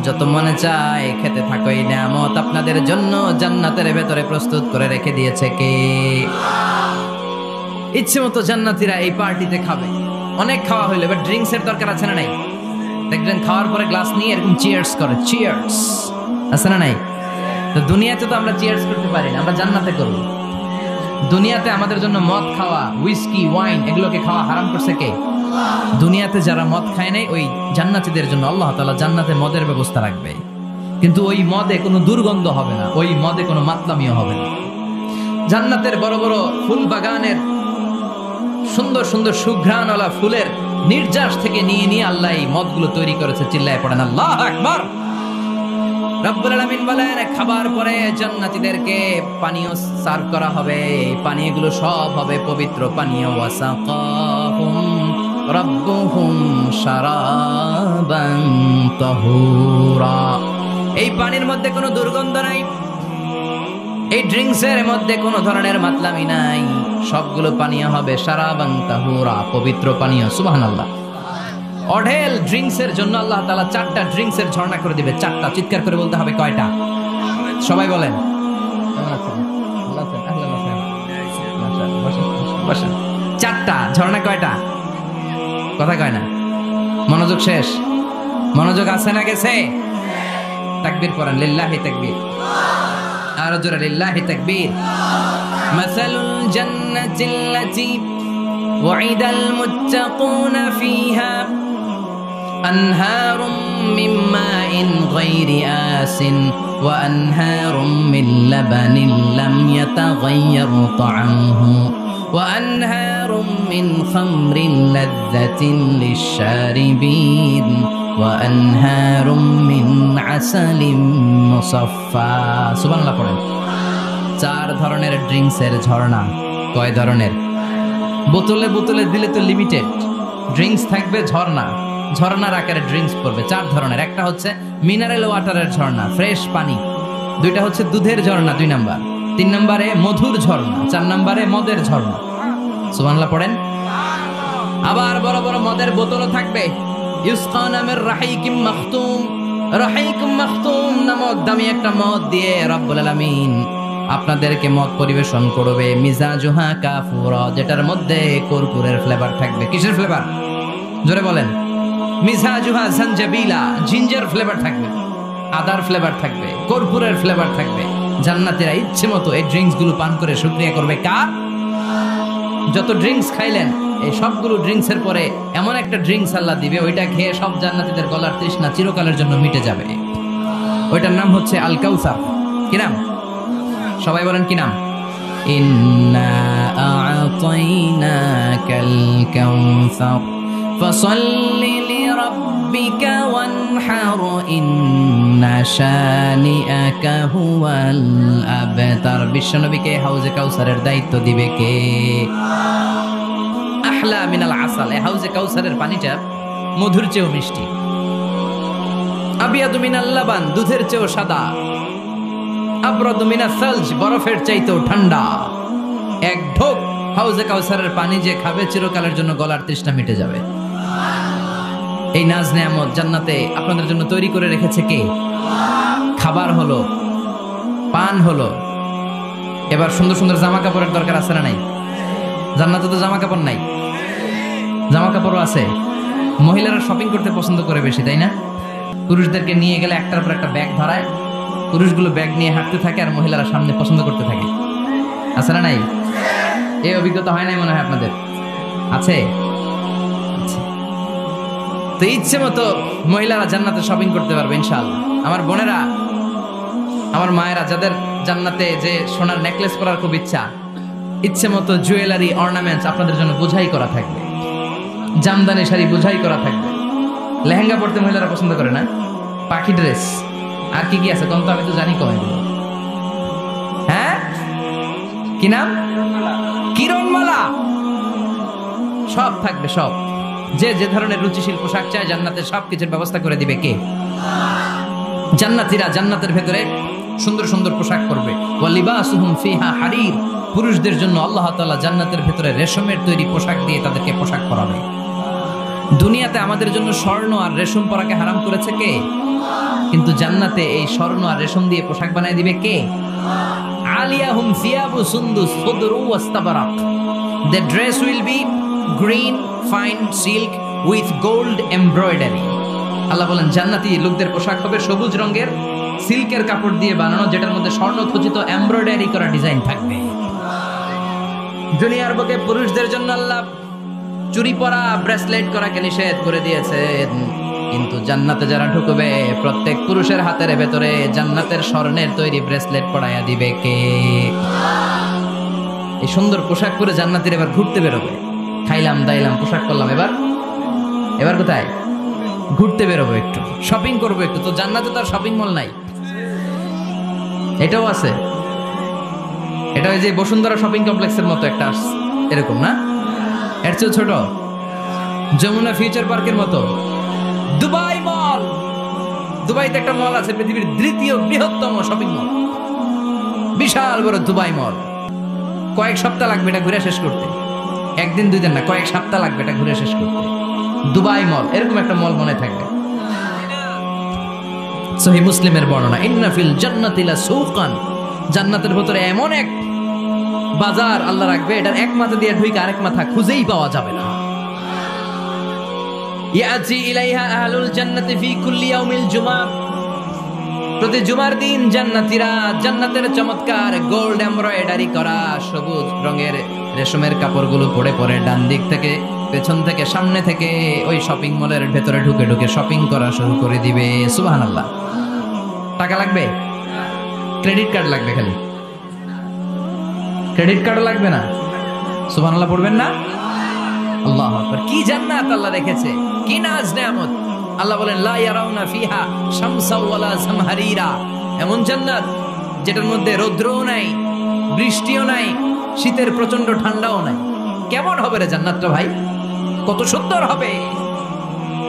Speaker 1: যত মনে চায় খেতে থাকো। এই নিয়ামত আপনাদের জন্য জান্নাতের ভেতরে প্রস্তুত করে রেখে দিয়েছে কে? ইচ্ছে মতো জান্নাতীরা এই পার্টিতে খাবে। অনেক খাওয়া হইলো, এবার ড্রিঙ্কস এর দরকার আছে না নাই? দেখবেন খাওয়ার পরে গ্লাস নিয়ে এরকম চিয়ার্স করে, চিয়ার্স, আছে না নাই? তো দুনিয়াতে তো আমরা চিয়ার্স করতে পারি না, আমরা জান্নাতে করব। দুনিয়াতে আমাদের জন্য মদ খাওয়া, হুইস্কি, ওয়াইন, এগুলোকে খাওয়া হারাম করছে কে? দুনিয়াতে যারা মদ খায় নাই, ওই জান্নাতীদের জন্য আল্লাহ তাআলা জান্নাতে মদের ব্যবস্থা রাখবে। কিন্তু ওই মদে কোনো দুর্গন্ধ হবে না, ওই মদে কোনো মাতলামিও হবে না। জান্নাতের বড় বড় ফুল বাগানের সুন্দর সুন্দর সুঘ্রাণওয়ালা ফুলের নির্যাস থেকে নিয়ে নিয়ে আল্লাহ এই মদগুলো তৈরি করেছে। চিল্লায় পড়েন আল্লাহু আকবার। রব্বুল আলামিন বলেন খাবার পরে জান্নাতীদেরকে পানীয় সার্ভ করা হবে। এই পানীয়গুলো সব হবে পবিত্র পানীয়। ওয়াসাকাহুম রাব্বুহুম শারাবান তাহুরা। এই পানির মধ্যে কোনো দুর্গন্ধ নাই, এই ড্রিঙ্কসের মধ্যে কোনো ধরনের মাতলামি নাই। সবগুলো পানীয় হবে শারাবান তাহুরা, পবিত্র পানীয়। সুবহানাল্লাহ। অঢেল ড্রিঙ্কসের জন্য আল্লাহ তাআলা 4টা ড্রিঙ্কসের ঝর্ণা করে দিবে। 4টা, চিৎকার করে বলতে হবে কয়টা? সবাই বলেন। কেমন আছেন? ভালো আছেন? আহলান ওয়া সাহলান। 4টা ঝর্ণা। কয়টা? কথা কয় না। মনোযোগ শেষ। মনোযোগ আছে না গেছে? তাকবীর পড়েন, লিল্লাহি তাকবীর। আর জোরে লিল্লাহি তাকবীর। মাসালুল জান্নাতিল্লাতী ওয়াইদাল মুত্তাকুনা ফিহা أنهار من ماء غير آسن وأنهار من لبن لم يتغير طعمه وأنهار من خمر لذة للشاربين وأنهار من عسل مصفى سبحان الله পড়েন। চার ধরনের ড্রিঙ্কসের ঝর্ণা। কয় ধরনের? বোতলে বোতলে দিলে তো লিমিটেড, ড্রিঙ্কস থাকবে ঝর্ণা, ঝর্ণার আকারে ড্রিঙ্কস পড়বে। চার ধরনের। একটা হচ্ছে মিনারেল ওয়াটারের ঝর্ণা, ফ্রেশ পানি। দুইটা হচ্ছে দুধের ঝর্ণা, 2 নাম্বার। 3 নম্বরে মধুর ঝর্ণা, 4 নম্বরে মদের ঝর্ণা। সুবহানাল্লাহ পড়েন। আবার বড় বড় মদের বোতলও থাকবে। ইউসকানা মির রাহিকিম মাখতুম, রাহিকুম মাখতুম নামক দামি একটা মদ দিয়ে রব্বুল আলামিন আপনাদেরকে মদ পরিবেশন করবে। মিজাজুহা কাফুরা, যেটার মধ্যে কর্পূরের ফ্লেভার থাকবে। কিসের ফ্লেভার? জোরে বলেন। মিজাজুহা জানজাবিলা, জিঞ্জার ফ্লেভার থাকবে, আদার ফ্লেভার থাকবে, কর্পূরের ফ্লেভার থাকবে। জান্নাতীরা ইচ্ছে মতো এই ড্রিঙ্কস গুলো পান করে শুকরিয়া করবে কার? যত ড্রিঙ্কস খাইলেন এই সবগুলো ড্রিঙ্কসের পরে এমন একটা ড্রিঙ্কস আল্লাহ দিবে, ওইটা খেয়ে সব জান্নাতীদের গলার তৃষ্ণা চিরকালের জন্য মিটে যাবে। ওইটার নাম হচ্ছে আল কাউসার। কি নাম? সবাই বলেন কি নাম? ইন্না আ'তাইনাকাল কাউসার ফাসাল্লি লিরাব্বিকা ওয়ানহার ইন্না শানিআকা হুয়াল আবতার। বিশ্বনবীকে হাউজে কাউসারের দায়িত্ব দিবে কে? আহলা মিনাল আসাল। এই হাউজে কাউসারের পানিটা মধুর চেয়েও মিষ্টি। আবিয়াদু মিনাল লাবান, দুধের চেয়েও সাদা। আবরাদু মিনাস সালজ, বরফের চাইতেও ঠান্ডা। এক ঢোক হাউজে কাউসারের পানি যে খাবে চিরকালের জন্য গলার তৃষ্ণা মিটে যাবে। এই নাজ নেয়ামত জান্নাতে আপনাদের জন্য তৈরি করে রেখেছে কে? খাবার হলো, পান হলো। এবার সুন্দর সুন্দর জামা কাপড়ের দরকার আছে না নাই? জান্নাতে তো জামা কাপড় নাই, জামা কাপড়ও আছে। মহিলারা শপিং করতে পছন্দ করে বেশি, তাই না? পুরুষদেরকে নিয়ে গেলে একটার পর একটা ব্যাগ ধরায়, পুরুষগুলো ব্যাগ নিয়ে হাঁটতে থাকে আর মহিলারা সামনে পছন্দ করতে থাকে। আছে না নাই? এই অভিজ্ঞতা হয় নাই মনে হয় আপনাদের? আছে? তো ইচ্ছে মতো মহিলারা জান্নাতে শপিং করতে পারবে ইনশাআল্লাহ। আমার বোনেরা, আমার মায়েরা, যাদের জান্নাতে যে সোনার নেকলেস পরার খুব ইচ্ছা, ইচ্ছে মতো জুয়েলারি অর্নামেন্টস আপনাদের জন্য বোঝাই করা থাকবে। জামদানি শাড়ি বোঝাই করা থাকবে। লেহেঙ্গা পরতে মহিলারা পছন্দ করে না? পাখি ড্রেস, আর কি কি আছে কোন? তো আমি তো জানি কম। হ্যাঁ, কি নাম? কিরণমালা। সব থাকবে, সব। যে যে ধরনের রুচিশীল পোশাক চায় জান্নাতে সব কিছুর ব্যবস্থা করে দিবে কে? জান্নাতীরা জান্নাতের ভেতরে সুন্দর সুন্দর পোশাক পরবে। ওয়া লিবাসুহুম ফিহা হারির, পুরুষদের জন্য আল্লাহ তাআলা জান্নাতের ভেতরে রেশমের তৈরি পোশাক দিয়ে তাদেরকে পোশাক পরাবে। দুনিয়াতে আমাদের জন্য স্বর্ণ আর রেশম পরাকে হারাম করেছে কে? কিন্তু জান্নাতে এই স্বর্ণ আর রেশম দিয়ে পোশাক বানায় দিবে কে? আলিয়াহুম সিয়াবু সুন্দুস খুদরু ওয়াস্তাবারাক। The dress will be green fine silk with gold embroidery. আল্লাহ বলেন জান্নাতি লোকদের পোশাক হবে সবুজ রঙের সিল্কের কাপড় দিয়ে বানানো, যেটার মধ্যে স্বর্ণ খচিত এমব্রয়ডারি করা ডিজাইন থাকবে। দুনিয়ার বুকে পুরুষদের জন্য আল্লাহ চুরি পরা, ব্রেসলেট করাকে নিষেধ করে দিয়েছেন, কিন্তু জান্নাতে যারা ঢুকবে প্রত্যেক পুরুষের হাতের ভেতরে জান্নাতের স্বর্ণের তৈরি ব্রেসলেট পরাইয়া দিবে কে? এই সুন্দর পোশাক পরে জান্নাতীরা এবার ঘুরতে বেরোবে। খাইলাম দাইলাম পোশাক করলাম, এবার কোথায়? ঘুরতে বেরোবো, একটু শপিং করবো একটু। তো জান্নাতে তো আর শপিং মল নাই। এটাও আছে, এটা ওই যে বসুন্ধরা শপিং কমপ্লেক্সের মতো একটা এরকম না, এর চেয়ে ছোট, যমুনা ফিউচার পার্কের মতো। দুবাই মল, দুবাইতে একটা মল আছে, পৃথিবীর দ্বিতীয় বৃহত্তম শপিং মল, বিশাল বড় দুবাই মল। কয়েক সপ্তাহ লাগবে এটা ঘুরে শেষ করতে, একদিন দুই দিন না, কয়েক সপ্তাহ লাগবে এটা ঘুরে শেষ করতে। দুবাই মল, এরকম একটা মল মনে থাকবে। সহিহ মুসলিমের বর্ণনা, ইন্না ফিল জান্নাতি লাসুকান, জান্নাতের ভিতরে এমন এক বাজার আল্লাহ রাখবে, এটার এক মাথা দিয়ে ঢুকে আরেক মাথা খুঁজেই পাওয়া যাবে না। ইয়াতি ইলাইহা আহলুল জান্নাতি ফি কুল্লি ইয়াউমিল জুমআ, প্রতি জুমার দিন জান্নাতীরা জান্নাতের চমৎকার গোল্ড এমব্রয়ডারি করা সবুজ রঙের রেশমের কাপড়গুলো পরে পরে ডান দিক থেকে পেছন থেকে সামনে থেকে ওই শপিং মলের ভেতরে ঢুকে ঢুকে শপিং করা শুরু করে দিবে। সুবহানাল্লাহ। টাকা লাগবে? ক্রেডিট কার্ড লাগবে, খালি ক্রেডিট কার্ডও লাগবে না। সুবহানাল্লাহ পড়বেন না? আল্লাহু আকবার। কি জান্নাত আল্লাহ রেখেছে, কি নাজ নেয়ামত। আল্লাহ বলেন লা ইয়ারাউনা ফিহা শামসাও ওয়ালা জামহারিরা। এমন জান্নাত যেটার মধ্যে রৌদ্রও নাই, বৃষ্টিও নাই, শীতের প্রচন্ড ঠান্ডাও নাই। কেমন হবে রে জান্নাতটা ভাই, কত সুন্দর হবে।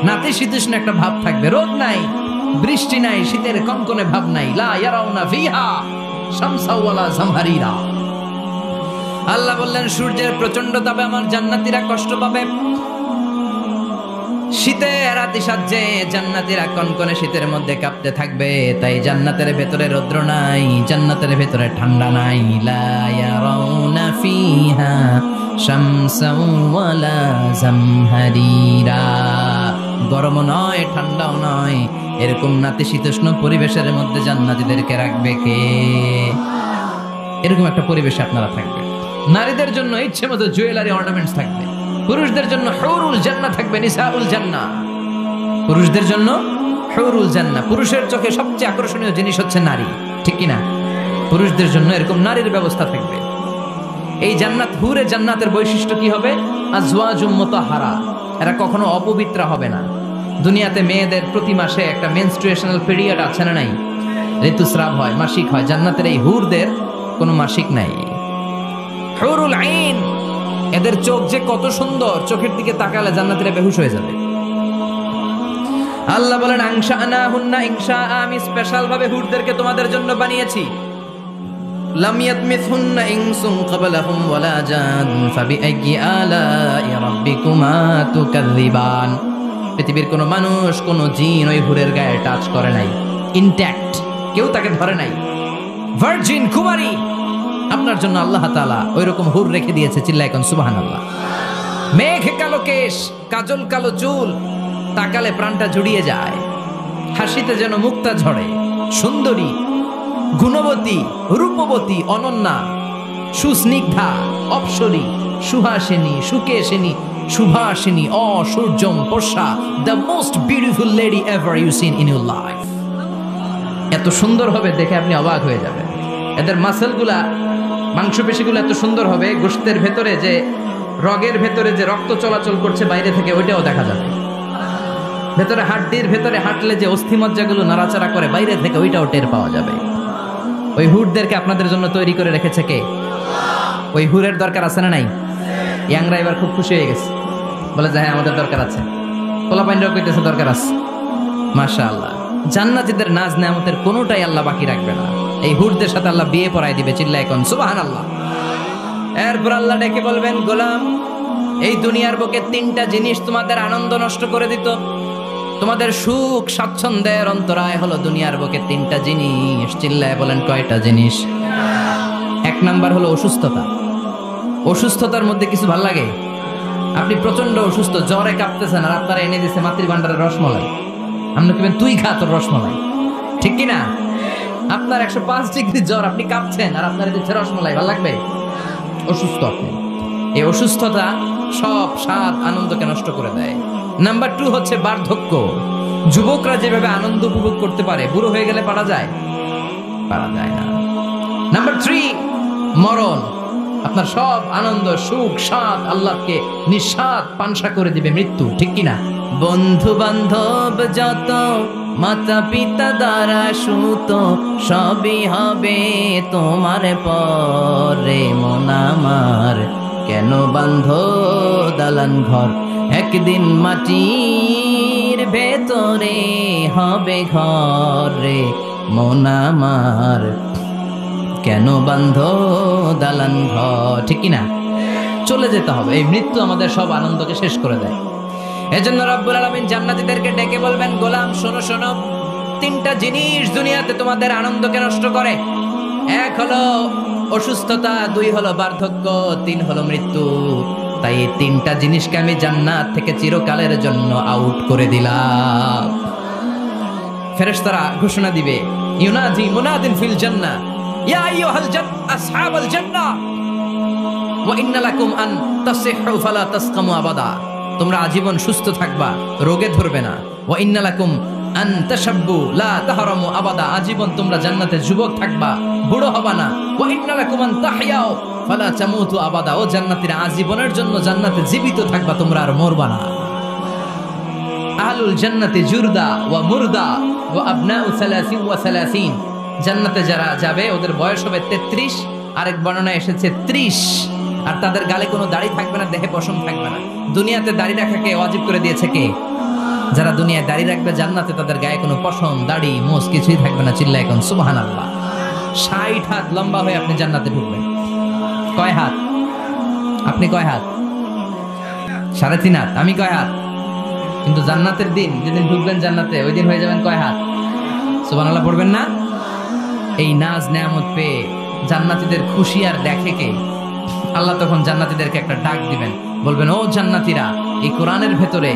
Speaker 1: নাতিশীতোষ্ণ একটা ভাব থাকবে, রোদ নাই, বৃষ্টি নাই, শীতের কনকনে ভাব নাই। লা ইয়ারাউনা ফিহা শামসাও ওয়ালা জামহারিরা। আল্লাহ বললেন সূর্যের প্রচন্ড তাপে আমার জান্নাতীরা কষ্ট পাবে। শীতের আতিশয্যে জান্নাতীরা কনকনে শীতের মধ্যে কাঁপতে থাকবে। তাই জান্নাতের ভেতরে রৌদ্র নাই, জান্নাতের ভেতরে ঠান্ডা নাই। লা ইয়ারাউনা ফিহা শামসাও ওয়ালা জামহারিরা। গরমও নয়, ঠান্ডাও নয়, এরকম নাতিশীতোষ্ণ পরিবেশের মধ্যে জান্নাতীদেরকে রাখবে কে? এরকম একটা পরিবেশে আপনারা থাকবেন। নারীদের জন্য ইচ্ছে মতো জুয়েলারি অর্নামেন্টস থাকবে, পুরুষদের জন্য হুরুল জান্নাহ থাকবে, নিসাউল জান্নাহ। পুরুষদের জন্য হুরুল জান্নাহ। পুরুষের চোখে সবচেয়ে আকর্ষণীয় জিনিস হচ্ছে নারী, ঠিক কি না? পুরুষদের জন্য এরকম নারীর ব্যবস্থা থাকবে। এই জান্নাত, হুরে জান্নাতের বৈশিষ্ট্য কি হবে? আজওয়াজুম মুতাহহারা। এরা কখনো অপবিত্র হবে না। দুনিয়াতে মেয়েদের প্রতি মাসে একটা মেনস্ট্রুয়েশনাল পিরিয়ড আছে না নাই? ঋতুস্রাব হয়, মাসিক হয়। জান্নাতের এই হুরদের কোনো মাসিক নাই। হুরুল আইন, এদের চোখ যে কত সুন্দর, চোখের দিকে তাকালে জান্নাতীরা বেহুশ হয়ে যাবে। আল্লাহ বলেন আনশানাহুন্না ইনশা, আমি স্পেশাল ভাবে হুরদেরকে তোমাদের জন্য বানিয়েছি। লাম ইয়াতমিসহুন্না ইনসুন ক্বাবলাহুম ওয়ালা জান ফাবিআইয়ি আলাই রাব্বিকুমা তুকাযযিবান। পৃথিবীর কোনো মানুষ, কোনো জিন ওই হুরের গায়ে টাচ করে নাই, ইনট্যাক্ট, কেউ তাকে ধরে নাই। ভার্জিন কুমারী, আপনার জন্য আল্লাহ তাআলা ওইরকম হুর রেখে দিয়েছে। চিল্লায় কোন সুবহানাল্লাহ। মেঘ কালো কেশ, কাজল কালো চুল, তাকালে প্রাণটা জুড়িয়ে যায়। হাসিতে যেন মুক্তা ঝরে। সুন্দরী, গুণবতী, রূপবতী, অনন্যা, সুস্নিগ্ধা, অপ্সরী, সুহাসিনী, সুকেশিনী, সুভাষিনী, অসূর্যম পোষা, the most beautiful lady ever you seen in your life. এত সুন্দর হবে দেখে আপনি অবাক হয়ে যাবেন। এদের মাসেলগুলা, মাংসপেশিগুলো এত সুন্দর হবে, গোশতের ভেতরে যে রগের ভেতরে যে রক্ত চলাচল করছে বাইরে থেকে ওইটাও দেখা যাবে। ভেতরে হাড্ডির ভেতরে হাঁটলে যে অস্থিমজ্জাগুলো নাড়াচাড়া করে বাইরে থেকে ওইটাও টের পাওয়া যাবে। ওই হুরদেরকে আপনাদের জন্য তৈরি করে রেখেছে কে? ওই হুরের দরকার আছে না নাই? ইয়াংরা এবার খুব খুশি হয়ে গেছে, বলে যে হ্যাঁ আমাদের দরকার আছে। পোলাপাইনরাও কইতেছে দরকার আছে। মাশাআল্লাহ। জান্নাতীদের নাজ নেয়ামতের কোনোটাই আল্লাহ বাকি রাখবে না। এই হুরদের সাথে আল্লাহ বিয়ে পড়ায় দিবে। চিল্লায় কোন সুবহানাল্লাহ। এরপর আল্লাহ ডেকে বলবেন, গোলাম, এই দুনিয়ার বুকে তিনটা জিনিস তোমাদের আনন্দ নষ্ট করে দিত, তোমাদের সুখ স্বাচ্ছন্দ্যের অন্তরায় হলো দুনিয়ার বুকে তিনটা জিনিস। চিল্লায় বলেন কয়টা জিনিস? এক নাম্বার হলো অসুস্থতা। অসুস্থতার মধ্যে কিছু ভাল লাগে? আপনি প্রচন্ড অসুস্থ, জ্বরে কাঁপতেছেন, আর আপনারা এনে দিচ্ছে মাতৃভান্ডারের রসমলাই। আপনি কেবেন তুই খা তোর রসমলাই, ঠিক কিনা? আপনার 105 ডিগ্রি জ্বর, আপনি কাঁপছেন, আর আপনার দিচ্ছে রসমলাই, ভাল লাগবে? অসুস্থ আপনি। এই অসুস্থতা সব স্বাদ আনন্দকে নষ্ট করে দেয়। নাম্বার 2 হচ্ছে বার্ধক্য। যুবকরা যেভাবে আনন্দ উপভোগ করতে পারে, বুড়ো হয়ে গেলে পারা যায়? পারা যায় না। নাম্বার 3 মরণ। আপনার সব আনন্দ, সুখ, স্বাদ আল্লাহকে নিঃস্বাদ পানসা করে দিবে মৃত্যু, ঠিক কিনা? বন্ধু বান্ধব যত, মাতা পিতা দ্বারা সুত, সবই হবে তোমার পরে। মন আমার কেন বান্ধ দালান ঘর, একদিন মাটির ভেতরে হবে ঘর রে। মন আমার কেন বান্ধ দালান ঘর, ঠিক কিনা? চলে যেতে হবে। এই মৃত্যু আমাদের সব আনন্দকে শেষ করে দেয়। এজন্য রব্বুল আলামিন জান্নাতীদেরকে ডেকে বলবেন, গোলাম শোনো শোনো, তিনটা জিনিস দুনিয়াতে তোমাদের আনন্দকে নষ্ট করে। এক হলো অসুস্থতা, 2 হলো বার্ধক্য, 3 হলো মৃত্যু। তাই এই তিনটা জিনিসকে আমি জান্নাত থেকে চিরকালের জন্য আউট করে দিলাম। ফেরেশতারা ঘোষণা দিবে, ইউনাদি মুনাদিন ফিল জান্নাহ ইয়া আইয়ুহাল আসহাবাল জান্নাহ ওয়া ইন্না লাকুম আন তাসিহু ফালা তাসকামু আবাদা। তোমরা আজীবন সুস্থ থাকবা, রোগে ধরবে না। ওয়া ইন্না লাকুম আন তাশাব্বু লা তাহরামু আবাদা। আজীবন তোমরা জান্নাতে যুবক থাকবা, বুড়ো হবা না। ওয়া ইন্না লাকুম আন তাহইয়াও ফালা তামুতু আবাদা। ও জান্নাতীরা, আজীবনের জন্য জান্নাতে জীবিত থাকবা, তোমরা আর মরবা না। আহলুল জান্নাতি জুরদা ওয়া মুরদা ওয়া আবনাউ 30 ওয়া 30। জান্নাতে যারা যাবে ওদের বয়স হবে 33, আরেক বর্ণনায় এসেছে 30। আর তাদের গালে কোনো দাড়ি থাকবে না, দেহে পশম থাকবে না। দুনিয়াতে দাড়ি রাখাকে ওয়াজিব করে দিয়েছে কে? যারা দুনিয়ায় দাড়ি রাখবে, জান্নাতে তাদের গায়ে কোনো পশম, দাড়ি, মোজ কিছুই থাকবে না। চিল্লায় এখন সুবহানাল্লাহ। 60 হাত লম্বা হয়ে আপনি জান্নাতে ঢুকবেন। কয় হাত? আপনি কয় হাত? 3.5 হাত। আমি কয় হাত? কিন্তু জান্নাতের দিন, যেদিন ঢুকবেন জান্নাতে, ওই দিন হয়ে যাবেন কয় হাত? সুবহানাল্লাহ পড়বেন না? এই নাজ নেয়ামত পেয়ে জান্নাতীদের খুশি আর দেখে কে? আল্লাহ তখন জান্নাতীদেরকে একটা ডাক দিবেন, বলবেন, ও জান্নাতীরা, এই কোরআনের ভেতরে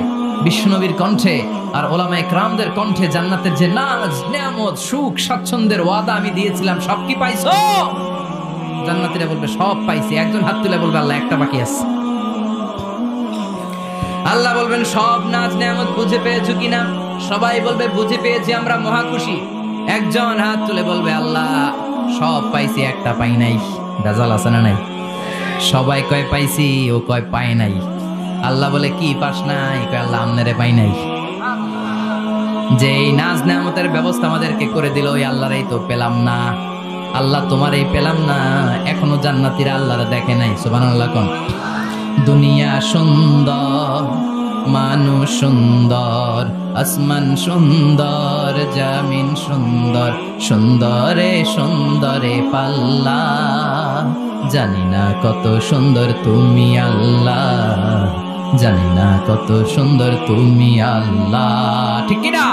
Speaker 1: বিশ্বনবীর কণ্ঠে আর ওলামায়ে কেরামদের কণ্ঠে জান্নাতের যে নাজ নেয়ামত, সুখ, স্বাচ্ছন্দ্যের ওয়াদা আমি দিয়েছিলাম, সব কি পাইছো? জান্নাতীরা বলবে, সব পাইছি। একজন হাত তুলে বলবে, আল্লাহ একটা বাকি আছে। আল্লাহ বলবেন, সব নাজ নেয়ামত বুঝে পেয়েছো কিনা? সবাই বলবে, বুঝে পেয়েছি, আমরা মহা খুশি। একজন হাত তুলে বলবে, আল্লাহ সব পাইছি, একটা পাই নাই। ভেজাল আছে না নাই? সবাই কয় পাইছি, ও কয় পাই নাই। আল্লাহ বলে, কি পাস নাই? কয়, আল্লাহ আমনেরে পাই নাই। যে এই নাজ নেয়ামতের ব্যবস্থা আমাদেরকে করে দিল, ওই আল্লাহরই তো পেলাম না। আল্লাহ তোমারই পেলাম না। এখনো জান্নাতীরা আল্লাহরে দেখে নাই। সুবহানাল্লাহ কোন? দুনিয়া সুন্দর, মানুষ সুন্দর, আসমান সুন্দর, জামিন সুন্দর, সুন্দরে সুন্দরে পাল্লা। জানি না কত সুন্দর তুমি আল্লাহ, জানি না কত সুন্দর তুমি আল্লাহ। ঠিক কিনা?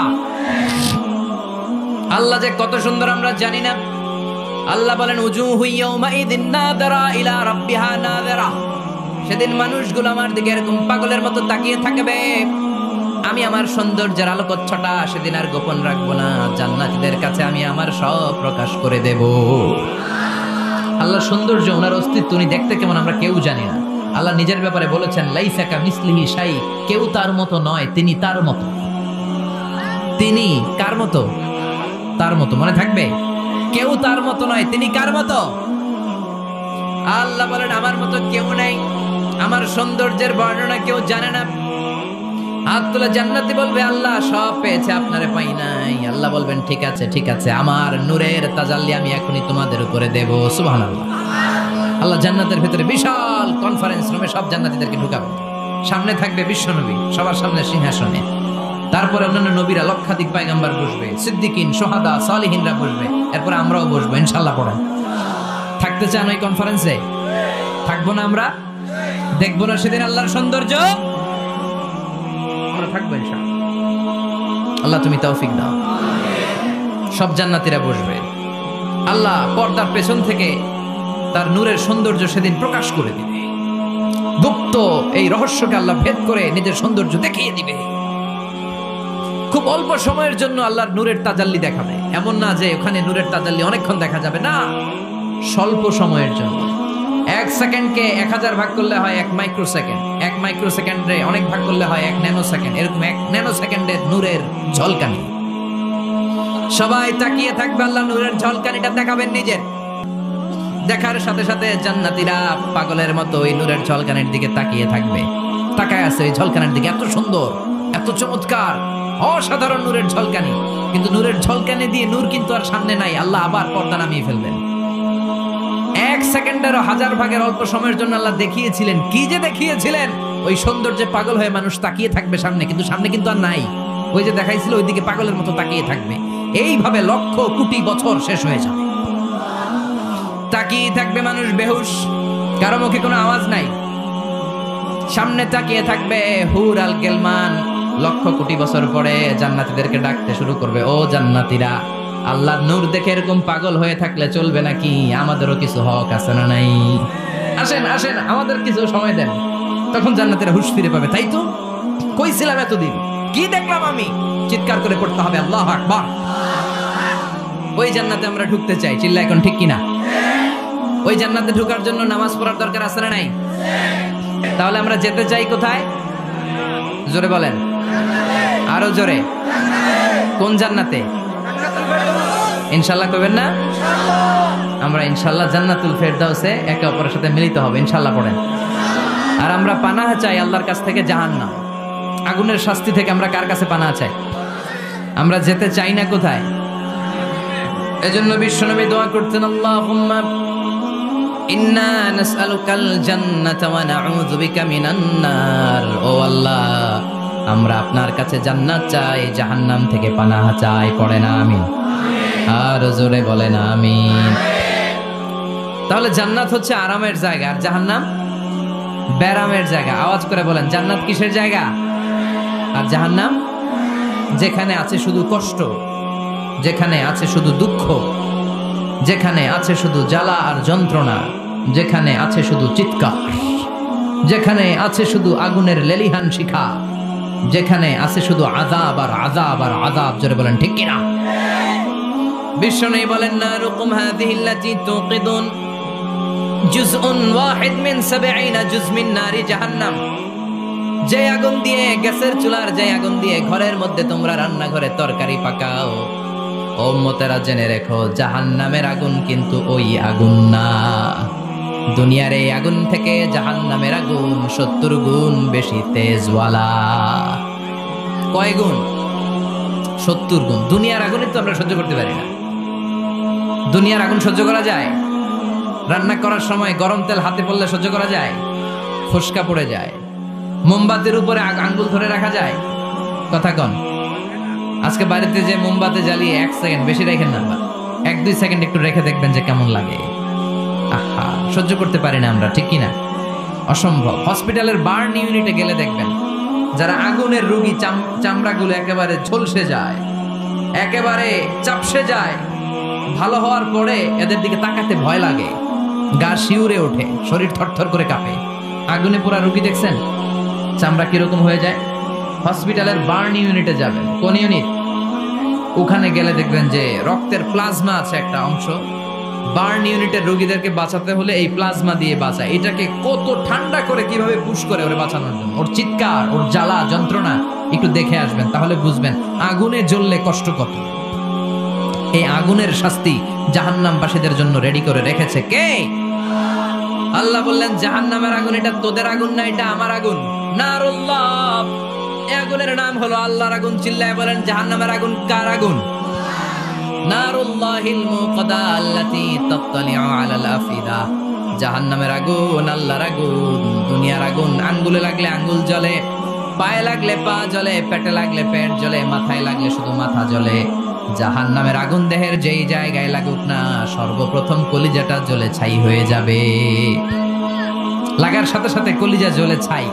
Speaker 1: আল্লাহ যে কত সুন্দর আমরা জানি না। আল্লাহ বলেন, উজুহু ইয়াউমাইযিন নাযিরা ইলা রাব্বিহা নাযিরা। সেদিন মানুষগুলো আমার দিকে এরকম পাগলের মতো তাকিয়ে থাকবে। আমি আমার সৌন্দর্যের আলোকচ্ছটা সেদিন আর গোপন রাখবো না। জান্নাতীদের কাছে আমি আমার সব প্রকাশ করে দেব। আল্লাহর সৌন্দর্য, ওনার অস্তিত্ব, উনি দেখতে কেমন আমরা কেউ জানি না। আল্লাহ নিজের ব্যাপারে বলেছেন, লাইসা কামিসলিহি শাই। কেউ তার মতো নয়, তিনি তার মতো। তিনি কার মতো? তার মতো। মনে থাকবে? কেউ তার মতো নয়, তিনি কার মতো? আল্লাহ বলেন, আমার মতো কেউ নাই। আমার সৌন্দর্যের বর্ণনা কেউ জানে না। হাত তুলে জান্নাতি বলবে, আল্লাহ সব পেয়েছে, আপনারে পাই নাই। আল্লাহ বলবেন, ঠিক আছে, ঠিক আছে, আমার নূরের তাজাল্লি আমি এখনই তোমাদের উপরে দেব। সুবহানাল্লাহ। আল্লাহ জান্নাতের ভিতরে বিশাল কনফারেন্স রুমে সব জান্নাতীদেরকে ঢুকাবে। সামনে থাকবে বিশ্বনবী, সবার সামনে সিংহাসনে। তারপরে অন্যান্য নবীরা, লক্ষাধিক পয়গম্বর বসবে, সিদ্দিকিন, সুহাদা, সালিহিনরা বসবে। এরপর আমরাও বসবো, ইনশাআল্লাহ। পড়েন, থাকতে চান ওই কনফারেন্সে? থাকবো না আমরা? দেখবো না সেদিন আল্লাহর সৌন্দর্য? আমরা থাকবো ইনশাআল্লাহ। আল্লাহ তুমি তৌফিক দাও। সব জান্নাতীরা বসবে। আল্লাহ পর্দার পেছন থেকে তার নূরের সৌন্দর্য সেদিন প্রকাশ করে দিবে। গুপ্ত এই রহস্যকে আল্লাহ ভেদ করে নিজের সৌন্দর্য দেখিয়ে দিবে। খুব অল্প সময়ের জন্য আল্লাহর নূরের তাজাল্লি দেখাবে। এমন না যে ওখানে নূরের তাজাল্লি অনেকক্ষণ দেখা যাবে, না, স্বল্প সময়ের জন্য। 1 সেকেন্ডকে 1000 ভাগ করলে হয় 1 মাইক্রোসেকেন্ড। 1 মাইক্রোসেকেন্ডে অনেক ভাগ করলে হয় 1 ন্যানো সেকেন্ড। এরকম 1 ন্যানো সেকেন্ডের নূরের ঝলকানি। সবাই তাকিয়ে থাকবে, আল্লাহ নূরের ঝলকানিটা দেখাবেন নিজের। দেখার সাথে সাথে জান্নাতীরা পাগলের মতো ওই নূরের ঝলকানির দিকে তাকিয়ে থাকবে। তাকায় আছে ওই ঝলকানির দিকে। এত সুন্দর, এত চমৎকার, অসাধারণ নূরের ঝলকানি। কিন্তু নূরের ঝলকানি দিয়ে নূর কিন্তু আর সামনে নাই। আল্লাহ আবার পর্দা নামিয়ে ফেলবেন। 1 সেকেন্ডেরও 1000 ভাগের অল্প সময়ের জন্য আল্লাহ দেখিয়েছিলেন। কি যে দেখিয়েছিলেন! ওই সৌন্দর্যে পাগল হয়ে মানুষ তাকিয়ে থাকবে সামনে, কিন্তু সামনে কিন্তু আর নাই। ওই যে দেখাইছিল, ওইদিকে পাগলের মতো তাকিয়ে থাকবে। এইভাবে লক্ষ কোটি বছর শেষ হয়ে যাবে। তাকিয়ে থাকবে মানুষ বেহুশ, কারো মুখে কোনো আওয়াজ নাই। সামনে তাকিয়ে থাকবে হুর আল গেলমান। লক্ষ কোটি বছর পরে জান্নাতীদেরকে ডাকতে শুরু করবে, ও জান্নাতীরা, আল্লাহর নূর দেখে এরকম পাগল হয়ে থাকলে চলবে নাকি? আমাদেরও কিছু হক আছে না নাই? আসেন আসেন, আমাদের কিছু সময় দেন। তখন জান্নাতীরা হুঁশ ফিরে পাবে। তাই তো কইছিলাম এতদিন, কি দেখলাম আমি? চিৎকার করে পড়তে হবে, আল্লাহু আকবার। ওই জান্নাতে আমরা ঢুকতে চাই, চিল্লা এখন ঠিক কিনা? ওই জান্নাতে ঢোকার জন্য নামাজ পড়ার দরকার আছে না নাই? তাহলে আমরা যেতে চাই কোথায়? জোরে বলেন, আরো জোরে। কোন জান্নাতে? ইনশাআল্লাহ কইবেন না? আমরা ইনশাআল্লাহ জান্নাতুল ফেরদাউসে একে অপরের সাথে মিলিত হবে, ইনশাআল্লাহ পড়েন। আর আমরা পানাহ চাই আল্লাহর কাছ থেকে জাহান্নাম, আগুনের শাস্তি থেকে আমরা কার কাছে পানাহ চাই? আমরা যেতে চাই না কোথায়? এজন্য বিশ্বনবী দোয়া করতেন, আল্লাহুম্মা ইন্না নাসআলুকাল জান্নাতা ওয়া নাউযু বিকা মিনান নার। ও আল্লাহ, আমরা আপনার কাছে জান্নাত চাই, জাহান্নাম থেকে পানাহ চাই। পড়েন আমিন, আর জোরে বলেন আমিন। তাহলে জান্নাত হচ্ছে আরামের জায়গা, আর জাহান্নাম ব্যারামের জায়গা। আওয়াজ করে বলেন, জান্নাত কিসের জায়গা আর জাহান্নাম? যেখানে আছে শুধু কষ্ট, যেখানে আছে শুধু দুঃখ, যেখানে আছে শুধু জ্বালা আর যন্ত্রণা, যেখানে আছে শুধু চিৎকার, যেখানে আছে শুধু আগুনের লেলিহান শিখা, যেখানে আছে শুধু আযাব আর আযাব আর আযাব। জোরে বলেন ঠিক কিনা? বিশ্বনবী বলেন, নারুকুম হাযিহিল্লাতী তুকিদুন জুজউন ওয়াহিদ মিন ৭০ জুজ মিন নারি জাহান্নাম। যে আগুন দিয়ে, গ্যাসের চুলার যে আগুন দিয়ে ঘরের মধ্যে তোমরা রান্নাঘরে তরকারি পাকাও, ও উম্মতেরা জেনে রেখো, জাহান্নামের আগুন কিন্তু ওই আগুন না। দুনিয়ার এই আগুন থেকে জাহান্নামের আগুন ৭০ গুণ বেশি তেজওয়ালা। কয় গুণ? ৭০ গুণ। দুনিয়ার আগুনই তো আমরা সহ্য করতে পারি না। দুনিয়ার আগুন সহ্য করা যায়? রান্না করার সময় গরম তেল হাতে পড়লে সহ্য করা যায়? ফোসকা পড়ে যায়। মোমবাতির উপরে আঙ্গুল ধরে রাখা যায়? কথা কন। আজকে বাড়িতে যে মোমবাতি জ্বালিয়ে ১ সেকেন্ড বেশি রেখেন না, ১-২ সেকেন্ড একটু রেখে দেখবেন যে কেমন লাগে। আহা, সহ্য করতে পারি না আমরা, ঠিক কিনা? অসম্ভব। হসপিটালের বার্ন ইউনিটে গেলে দেখবেন যারা আগুনের রোগী, চামড়াগুলো একেবারে ঝলসে যায়, একেবারে চাপসে যায়। ভালো হওয়ার পরে এদের দিকে তাকাতে ভয় লাগে, গা শিউরে ওঠে, শরীর থরথর করে কাঁপে। আগুনে পোড়া রোগী দেখছেন চামড়া কিরকম হয়ে যায়? হসপিটালের বার্ন ইউনিটে যাবেন। কোন ইউনিট? ওখানে গেলে দেখবেন যে রক্তের প্লাজমা আছে একটা অংশ। বার্ন ইউনিটের রোগীদেরকে বাঁচাতে হলে এই প্লাজমা দিয়ে বাঁচায়। এটাকে কত ঠান্ডা করে কিভাবে পুশ করে ওরে বাঁচানোর জন্য, ওর চিৎকার, ওর জ্বালা যন্ত্রণা একটু দেখে আসবেন, তাহলে বুঝবেন আগুনে জ্বললে কষ্ট কত। এই আগুনের শাস্তি জাহান্নামবাসীদের জন্য রেডি করে রেখেছে কে? আল্লাহ বললেন, জাহান্নামের আগুন এটা তোদের আগুন না, এটা আমার আগুন। নারুল্লাহ, এই আগুনের নাম হলো আল্লাহর আগুন। চিল্লায় বলেন, জাহান্নামের আগুন কার আগুন? নারুল্লাহিল মুকাদা আল্লাতী তাত্তালিউ আলাল আফিদা। জাহান্নামের আগুন আল্লাহর আগুন, দুনিয়ার আগুন। আঙ্গুলে লাগলে আঙ্গুল জ্বলে, পায়ে লাগলে পা জ্বলে, পেটে লাগলে পেট জ্বলে, মাথায় লাগলে শুধু মাথা জ্বলে। জাহান্নামের আগুন দেহের যেই জায়গায় লাগুক না, সর্বপ্রথম কলিজাটা জ্বলে ছাই হয়ে যাবে। লাগার সাথে সাথে কলিজা জ্বলে ছাই।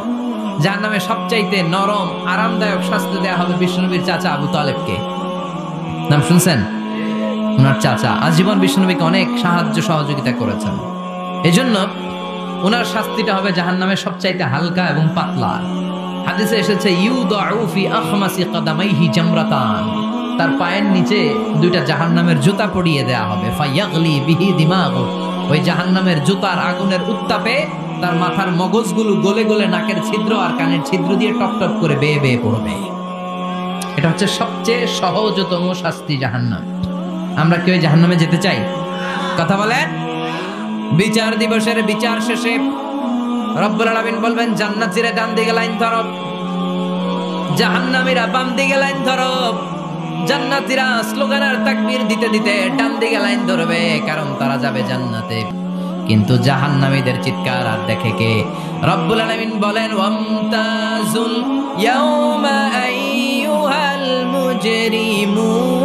Speaker 1: জাহান্নামে সবচাইতে নরম আরামদায়ক শাস্তি দেয়া হবে বিশ্বনবীর চাচা আবু তালেবকে। নাম শুনছেন? ওনার চাচা আজীবন বিশ্বনবীকে অনেক সাহায্য সহযোগিতা করেছেন। এজন্য ওনার শাস্তিটা হবে জাহান্নামের সবচাইতে হালকা এবং পাতলা। হাদিসে এসেছে, ইউদাউ ফি আখমাসি কদামাইহি জামরাতান। তার পায়ের নিচে 2টা জাহান্নামের জুতা পরিয়ে দেয়া হবে। ফায়াগলি বিহি দিমাগু। ওই জাহান্নামের জুতার আগুনের উত্তাপে তার মাথার মগজগুলো গলে গলে নাকের ছিদ্র আর কানের ছিদ্র দিয়ে টপ টপ করে বেয়ে বেয়ে পড়বে। এটা হচ্ছে সবচেয়ে সহজতম শাস্তি, জাহান্নাম। আমরা কি ওই জাহান্নামে যেতে চাই? কথা বলেন। বিচার দিবসের বিচার শেষে রব্বুল আলামিন বলবেন, জান্নাতীরা ডান দিকে লাইন ধরো, জাহান্নামীরা বাম দিকে লাইন ধরো। জান্নাতীরা স্লোগান আর তাকবীর দিতে দিতে ডান দিকে লাইন ধরবে, কারণ তারা যাবে জান্নাতে। কিন্তু জাহান্নামীদের চিৎকার আর দেখে কে? রব্বুল আলামিন বলেন, ওয়ামতাজুল ইয়াউমা আইয়ুহাল মুজরিমুন।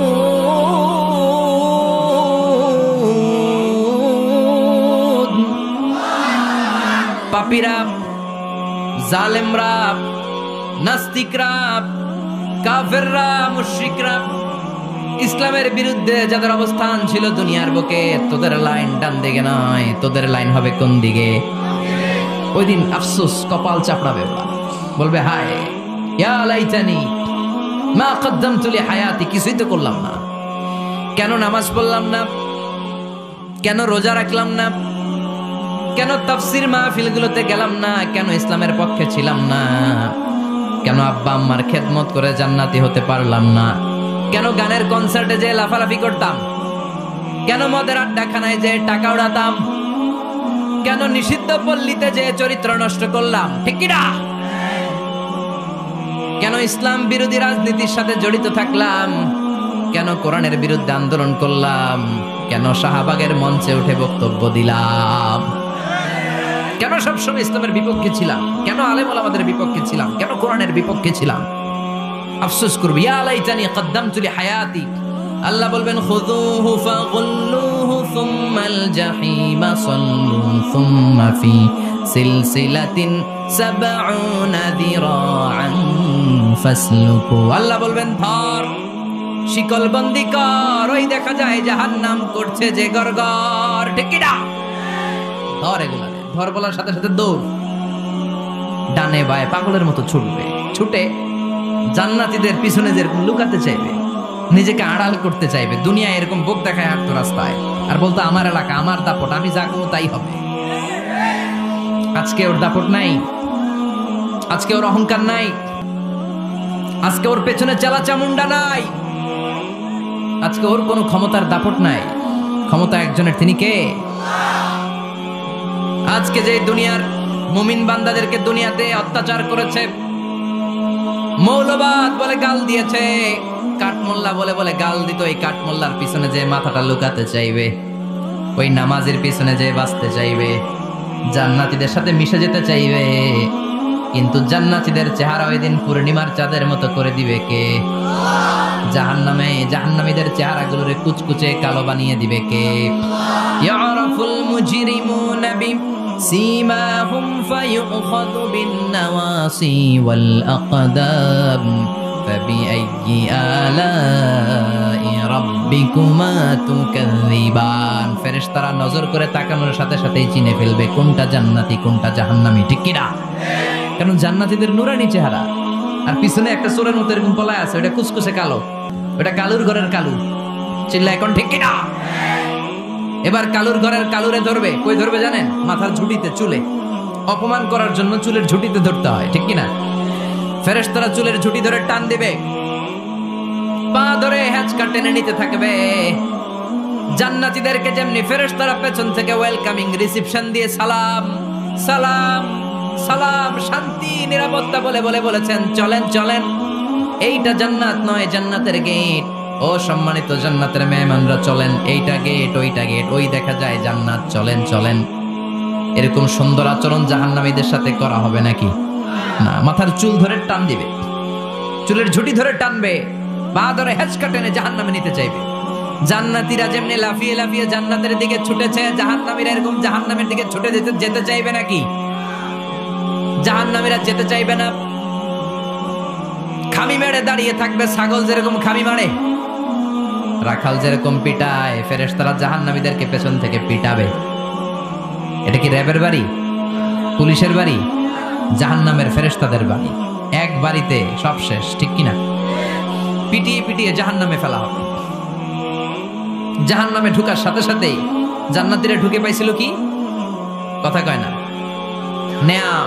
Speaker 1: পাপীরা, জালেমরা, নাস্তিকরা, কাফেররা, মুশরিকরা, ইসলামের বিরুদ্ধে যাদের অবস্থান ছিল দুনিয়ার বুকে, তোদের লাইন ডান দিকে নয়, তোদের লাইন হবে কোন দিকে? ওই দিন আফসোস, কপাল চাপড়াবে ওরা, বলবে, হায় ইয়া লাইতানি মা কদ্দামতু লি হায়াতি, কিছুই তো করলাম না। কেন নামাজ পড়লাম না, কেন রোজা রাখলাম না, কেন তাফসীর মাহফিলগুলোতে গেলাম না, কেন ইসলামের পক্ষে ছিলাম না, কেন আব্বা আম্মার খেদমত করে জান্নাতি হতে পারলাম না, কেন গানের কনসার্টে যে লাফালাফি করতাম, কেন মদের আড্ডাখানায় যে টাকা উড়াতাম, কেন নিষিদ্ধ পল্লীতে যে চরিত্র নষ্ট করলাম, ঠিক কি না? কেন ইসলাম বিরোধী রাজনীতির সাথে জড়িত থাকলাম, কেন কোরআনের বিরুদ্ধে আন্দোলন করলাম, কেন শাহবাগের মঞ্চে উঠে বক্তব্য দিলাম, কেন সবসময় ইসলামের বিপক্ষে ছিলাম, কেন আলেম ওলামাদের বিপক্ষে ছিলাম, কেন কোরআনের বিপক্ষে ছিলাম? আফসোস করবি, ইয়া লাইতানি কদ্দামতু লিহায়াতি। আল্লাহ বলবেন খুযুহু ফাগুল্লুহু সুম্মাল জাহিমা সাল্লু সুম্মা ফি সিলসিলাতিন সাবউনা যিরাআন ফাসলুকু। আল্লাহ বলবেন ধর, শিকলবন্দি কর, ওই দেখা যায় জাহান্নাম করছে যে গরগর, ঠিক কি না? ধর এগুলা, ধর বলার সাথে সাথে দৌড়, ডানে বায়ে পাগলের মতো ছুটবে, ছুটে জান্নাতীদের পিছনে যেরকম লুকাতে চাইবে, নিজেকে আড়াল করতে চাইবে, দুনিয়া এরকম বুক দেখায় হাঁটতো রাস্তায় আর বলতো আমার এলাকা, আমার দাপট, আমি যা করবো তাই হবে। আজকে ওর দাপট নাই, আজকে ওর অহংকার নাই, আজকে ওর পেছনে চালা চামুন্ডা নাই, আজকে ওর কোনো ক্ষমতার দাপট নাই। ক্ষমতা একজনের, তিনি কে? আজকে যে দুনিয়ার মুমিন বান্দাদেরকে দুনিয়াতে অত্যাচার করেছে, মৌলবাদ বলে গাল দিয়েছে, কাঠমোল্লা বলে বলে গাল দিত, এই কাঠমোল্লার পিছনে যে মাথাটা লুকাতে চাইবে, ওই নামাজের পিছনে যে বাঁচতে চাইবে, জান্নাতীদের সাথে মিশে যেতে চাইবে, কিন্তু জান্নাতীদের চেহারা ওই দিন পূর্ণিমার চাঁদের মতো করে দিবে কে? জাহান্নামে জাহান্নামীদের চেহারাগুলোরে কুচকুচে কালো বানিয়ে দিবে কে? ইয়ারাফুল মুজরিমুনা বিসীমাহুম ফায়ুখাযু বিন-নাওয়াসি ওয়াল আকদাম ফাবিআইয়ি আলাই রাব্বিকুমা তুকাযযিবান। ফেরেশতারা নজর করে তাকানোর সাথে সাথেই চিনে ফেলবে কোনটা জান্নাতি কোনটা জাহান্নামী, ঠিক কি না? কারণ জান্নাতীদের নূরানি চেহারা, আর পিছনে একটা চোরের মতো এরকম পলায় আছে, ওটা কুচকুচে কালো, ওটা কালুর ঘরের কালু। চিল্লা এখন, ঠিক কি না? এবার কালুর ঘরের কালুরে ধরবে, কই ধরবে জানেন? মাথার ঝুঁটিতে, চুলে। অপমান করার জন্য চুলের ঝুঁটিতে ধরতে হয়, ঠিক কি না? ফেরেশতারা চুলের ঝুঁটি ধরে টান দিবে, পা ধরে হ্যাঁচকা টেনে নিতে থাকবে। জান্নাতীদেরকে যেমনি ফেরেশতারা পেছন থেকে ওয়েলকামিং রিসিপশন দিয়ে সালাম সালাম সালাম, শান্তি নিরাপত্তা বলে বলে বলেছেন চলেন চলেন, এইটা জান্নাত নয়, জান্নাতের গেট। ও সম্মানিত জান্নাতের মেহমানরা চলেন, এইটা গেট, ওইটা গেট, ওই দেখা যায় জান্নাত, চলেন চলেন। এরকম সুন্দর আচরণ জাহান্নামীদের সাথে করা হবে নাকি? না, মাথার চুল ধরে টান দিবে, চুলের ঝুঁটি ধরে টানবে, পা ধরে হেঁচকা টেনে জাহান্নামে নিতে চাইবে। জান্নাতীরা যেমনি লাফিয়ে লাফিয়ে জান্নাতের দিকে ছুটেছে, জাহান্নামীরা এরকম জাহান্নামের দিকে ছুটে যেতে চাইবে নাকি? জাহান্নামীরা যেতে চাইবে না, খামি মেরে দাঁড়িয়ে থাকবে। ছাগল যেরকম খামি মারে, রাখাল যেরকম পিটায়, ফেরেশতারা জাহান্নামীদেরকে পেছন থেকে পিটাবে। এটা কি র্যাবের বাড়ি, পুলিশের বাড়ি? জাহান্নামের ফেরেশতাদের বাড়ি। এক বাড়িতে সব শেষ, ঠিক কিনা? পিটিয়ে পিটিয়ে জাহান্নামে ফেলা হবে। জাহান্নামে ঢুকার সাথে সাথেই জান্নাতীরা ঢুকে পাইছিল কি? কথা কয় না,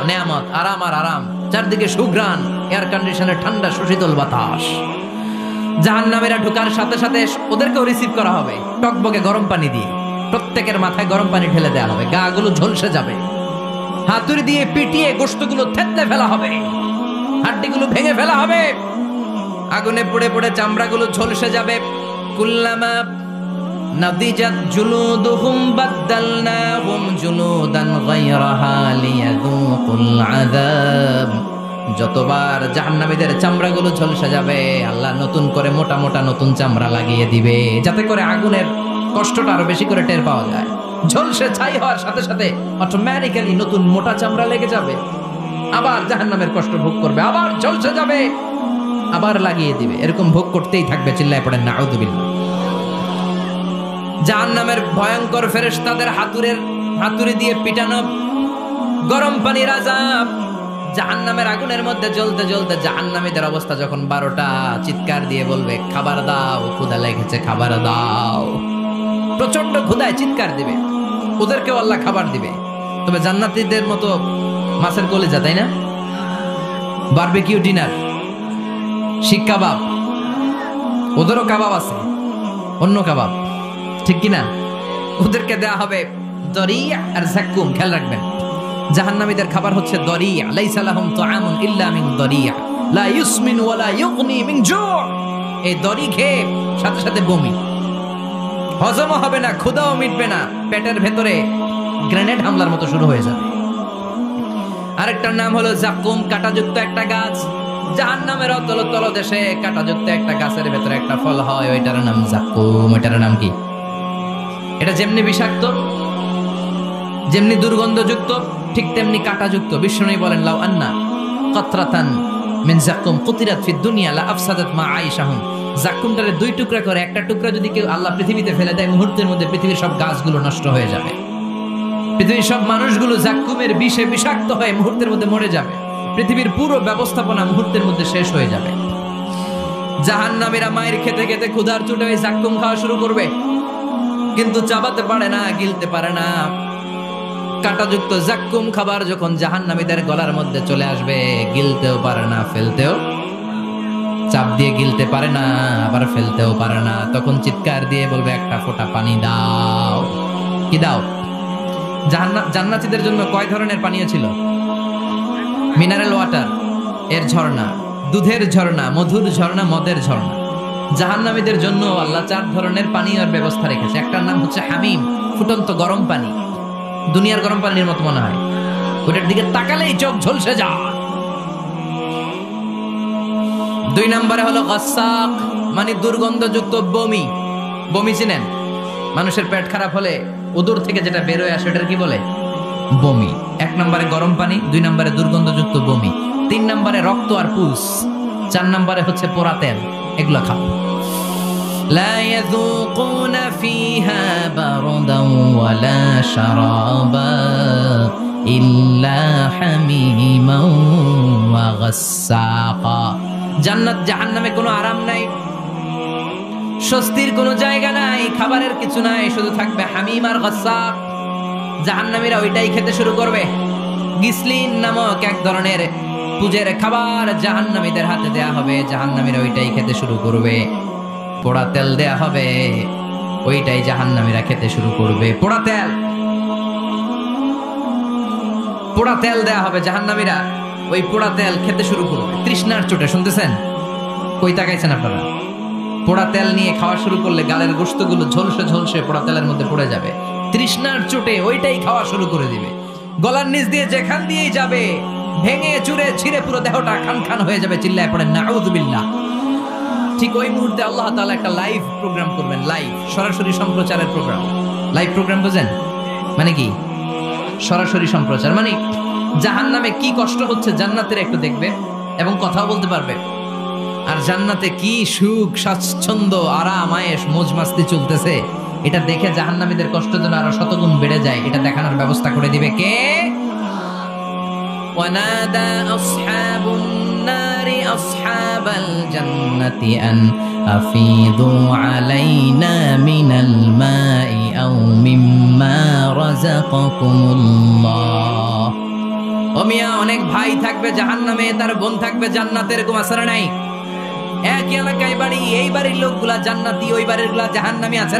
Speaker 1: নেয়ামত, আরাম আর আরাম, চারদিকে সুঘ্রাণ, এয়ার কন্ডিশনের ঠান্ডা সুশীতল বাতাস। জাহান্নামীরা ঢুকার সাথে সাথে ওদেরকেও রিসিভ করা হবে টকবকে গরম পানি দিয়ে। প্রত্যেকের মাথায় গরম পানি ঢেলে দেওয়া হবে, গা গুলো ঝলসে যাবে, হাতুড়ি দিয়ে পিটিয়ে গোশতগুলো থেতলে ফেলা হবে, হাড্ডিগুলো ভেঙে ফেলা হবে, আগুনে পুড়ে পুড়ে চামড়াগুলো ঝলসে যাবে। কুল্লামা নাদিজাত জুলুদুহুম বাদদালনাহুম জুলুদান গায়রাহা লিয়াযুকুল আযাব। যতবার জাহান্নামীদের চামড়াগুলো ঝলসে যাবে, আল্লাহ নতুন করে মোটা মোটা নতুন চামড়া লাগিয়ে দিবে, যাতে করে আগুনের কষ্টটা আরো বেশি করে টের পাওয়া যায়। ঝলসে ছাই হওয়ার সাথে সাথে অটোমেটিক্যালি নতুন মোটা চামড়া লেগে যাবে, আবার জাহান্নামের কষ্ট ভোগ করবে, আবার ঝলসে যাবে, আবার লাগিয়ে দিবে। এরকম ভোগ করতেই থাকবে। চিল্লায় পড়েন নাউযুবিল্লাহ। জাহান্নামের ভয়ঙ্কর ফেরেশতাদের হাতুড়ি দিয়ে পিটানো, গরম পানির আযাব, জাহান্নামের আগুনের মধ্যে জ্বলতে জ্বলতে জাহান্নামীদের অবস্থা যখন 12টা, চিৎকার দিয়ে বলবে খাবার দাও, ক্ষুধা লেগেছে, খাবার দাও। প্রচন্ড ক্ষুধায় চিৎকার দিবে, ওদেরকেও আল্লাহ খাবার দিবে। তবে জান্নাতীদের মতো মাছের কলিজা, তাই না? বারবিকিউ ডিনার, শিক কাবাব, ওদেরও কাবাব আছে, অন্য কাবাব, ঠিক কিনা? ওদেরকে দেয়া হবে দরিয়া আর জাক্কুম। খেয়াল রাখবেন, জাহান্নামীদের খাবার হচ্ছে দরিয়া। লাইসা লাহুম তুআমুন ইল্লা মিন দরিয়া লা ইউসমিন ওয়া লা ইউগনি মিন জু'। এই দড়ি খেয়ে সাথে সাথে বমি, হজম হবে না, ক্ষুধাও মিটবে না, পেটের ভেতরে গ্রেনেড হামলার মতো শুরু হয়ে যাবে। আরেকটার নাম হলো জাক্কুম, কাঁটাযুক্ত একটা গাছ। জাহান্নামের তলদেশে কাঁটাযুক্ত একটা গাছের ভেতরে একটা ফল হয়, ওইটার নাম জাক্কুম। ওইটার নাম কি? এটা যেমনি বিষাক্ত, যেমনি দুর্গন্ধযুক্ত, ঠিক তেমনি কাঁটাযুক্ত। বিষ্ণু বলেন, লাউ আন্না কাতরাতান মিন জাক্কুম কুতিরাত ফিদ দুনিয়া লা আফসাদাত মা আইশাহুম। জাক্কুমটারে 2 টুকরা করে, একটা টুকরা যদি কেউ আল্লাহ পৃথিবীতে ফেলে দেয়, মুহূর্তের মধ্যে পৃথিবীর সব গাছগুলো নষ্ট হয়ে যাবে। পৃথিবীর সব মানুষগুলো জাক্কুমের বিষে বিষাক্ত হয়ে মুহূর্তের মধ্যে মরে যাবে। পৃথিবীর পুরো ব্যবস্থাপনা মুহূর্তের মধ্যে শেষ হয়ে যাবে। জাহান্নামীরা মায়ের খেতে খেতে ক্ষুধার চোটে ওই জাক্কুম খাওয়া শুরু করবে, কিন্তু চাবাতে পারে না, গিলতে পারে না। কাঁটাযুক্ত জাক্কুম খাবার যখন জাহান্নামীদের গলার মধ্যে চলে আসবে, গিলতেও পারে না, ফেলতেও, চাপ দিয়ে গিলতে পারে না, আবার ফেলতেও পারে না। তখন চিৎকার দিয়ে বলবে, একটা ফোঁটা পানি দাও। কি দাও? জান্নাতীদের জন্য কয় ধরনের পানীয় ছিল? মিনারেল ওয়াটার, এর ঝর্ণা, দুধের ঝর্ণা, মধুর ঝর্ণা, মদের ঝর্ণা। জাহান্নামীদের জন্য আল্লাহ 4 ধরনের পানীয়ের ব্যবস্থা রেখেছে। একটার নাম হচ্ছে হামিম, ফুটন্ত গরম পানি, দুনিয়ার গরম পানির মতো মনে হয়, ওটার দিকে তাকালেই চোখ ঝলসে যায়। 2 নম্বরে হলো গাসাক, মানে দুর্গন্ধযুক্ত বমি। বমি চিনেন? মানুষের পেট খারাপ হলে উদর থেকে যেটা বের হয়ে আসে ওটার কি বলে? বমি। 1 নম্বরে গরম পানি, 2 নম্বরে দুর্গন্ধযুক্ত বমি, 3 নম্বরে রক্ত আর পুস, 4 নম্বরে হচ্ছে পোড়া তেল। এগুলো খাও। লা ইয়াযুকুনা ফিহা বারদান ওয়ালা শারাবা ইল্লা হামিমান ওয়া গাসসাকা। জান্নাত জাহান্নামে কোনো আরাম নাই, স্বস্তির কোনো জায়গা নাই, খাবারের কিছু নাই, শুধু থাকবে হামিম আর গাসসাক। জাহান্নামীরা ওইটাই খেতে শুরু করবে। গিসলিন নামক এক ধরনের পূজের খাবার জাহান্নামীদের হাতে দেয়া হবে, জাহান্নামীরা ওইটাই খেতে শুরু করবে। পোড়া তেল দেয়া হবে, ওইটাই জাহান্নামীরা খেতে শুরু করবে। পোড়া তেল, পোড়া তেল দেয়া হবে, জাহান্নামীরা ওই পোড়া তেল খেতে শুরু করবে তৃষ্ণার চোটে। শুনতেছেন? কই তাকাইছেন আপনারা? পোড়া তেল নিয়ে খাওয়া শুরু করলে গালের গোশতগুলো ঝলসে ঝলসে পোড়া তেলের মধ্যে পড়ে যাবে। তৃষ্ণার চোটে ওইটাই খাওয়া শুরু করে দিবে। গলার নিচ দিয়ে যেখান দিয়েই যাবে, ভেঙে চুরে ছিঁড়ে পুরো দেহটা খান খান হয়ে যাবে। চিল্লায় পড়েন নাউযুবিল্লাহ। ঠিক ওই মুহূর্তে আল্লাহ তাআলা একটা লাইভ প্রোগ্রাম করবেন, লাইভ, সরাসরি সম্প্রচারের প্রোগ্রাম। লাইভ প্রোগ্রাম বুঝেন মানে কি? সরাসরি সম্প্রচার মানে জাহান্নামে কি কষ্ট হচ্ছে জান্নাতের একটু দেখবে এবং কথাও বলতে পারবে। আর জান্নাতে কি সুখ, স্বাচ্ছন্দ্য, আরাম, আয়েশ, মौज মাস্তি চলতেছে, এটা দেখে জাহান্নামীদের কষ্ট যেন আরো শতগুণ বেড়ে যায়, এটা দেখানোর ব্যবস্থা করে দিবে কে? ওয়ানাদা আসহাবুন নারি আসহাবাল জান্নাতি আন আফিদু আলাইনা মিনাল মাই আও মিম্মা রাযাকাকুমুল্লাহ। ও মিয়া, অনেক ভাই থাকবে জাহান্নামে, তার বোন থাকবে জান্নাতে, এরকম আসর নাই? এক এলাকায় বাড়ি, এই বাড়ির লোকগুলা জান্নাতি, ওই বাড়ির গুলা জাহান্নামী আছে।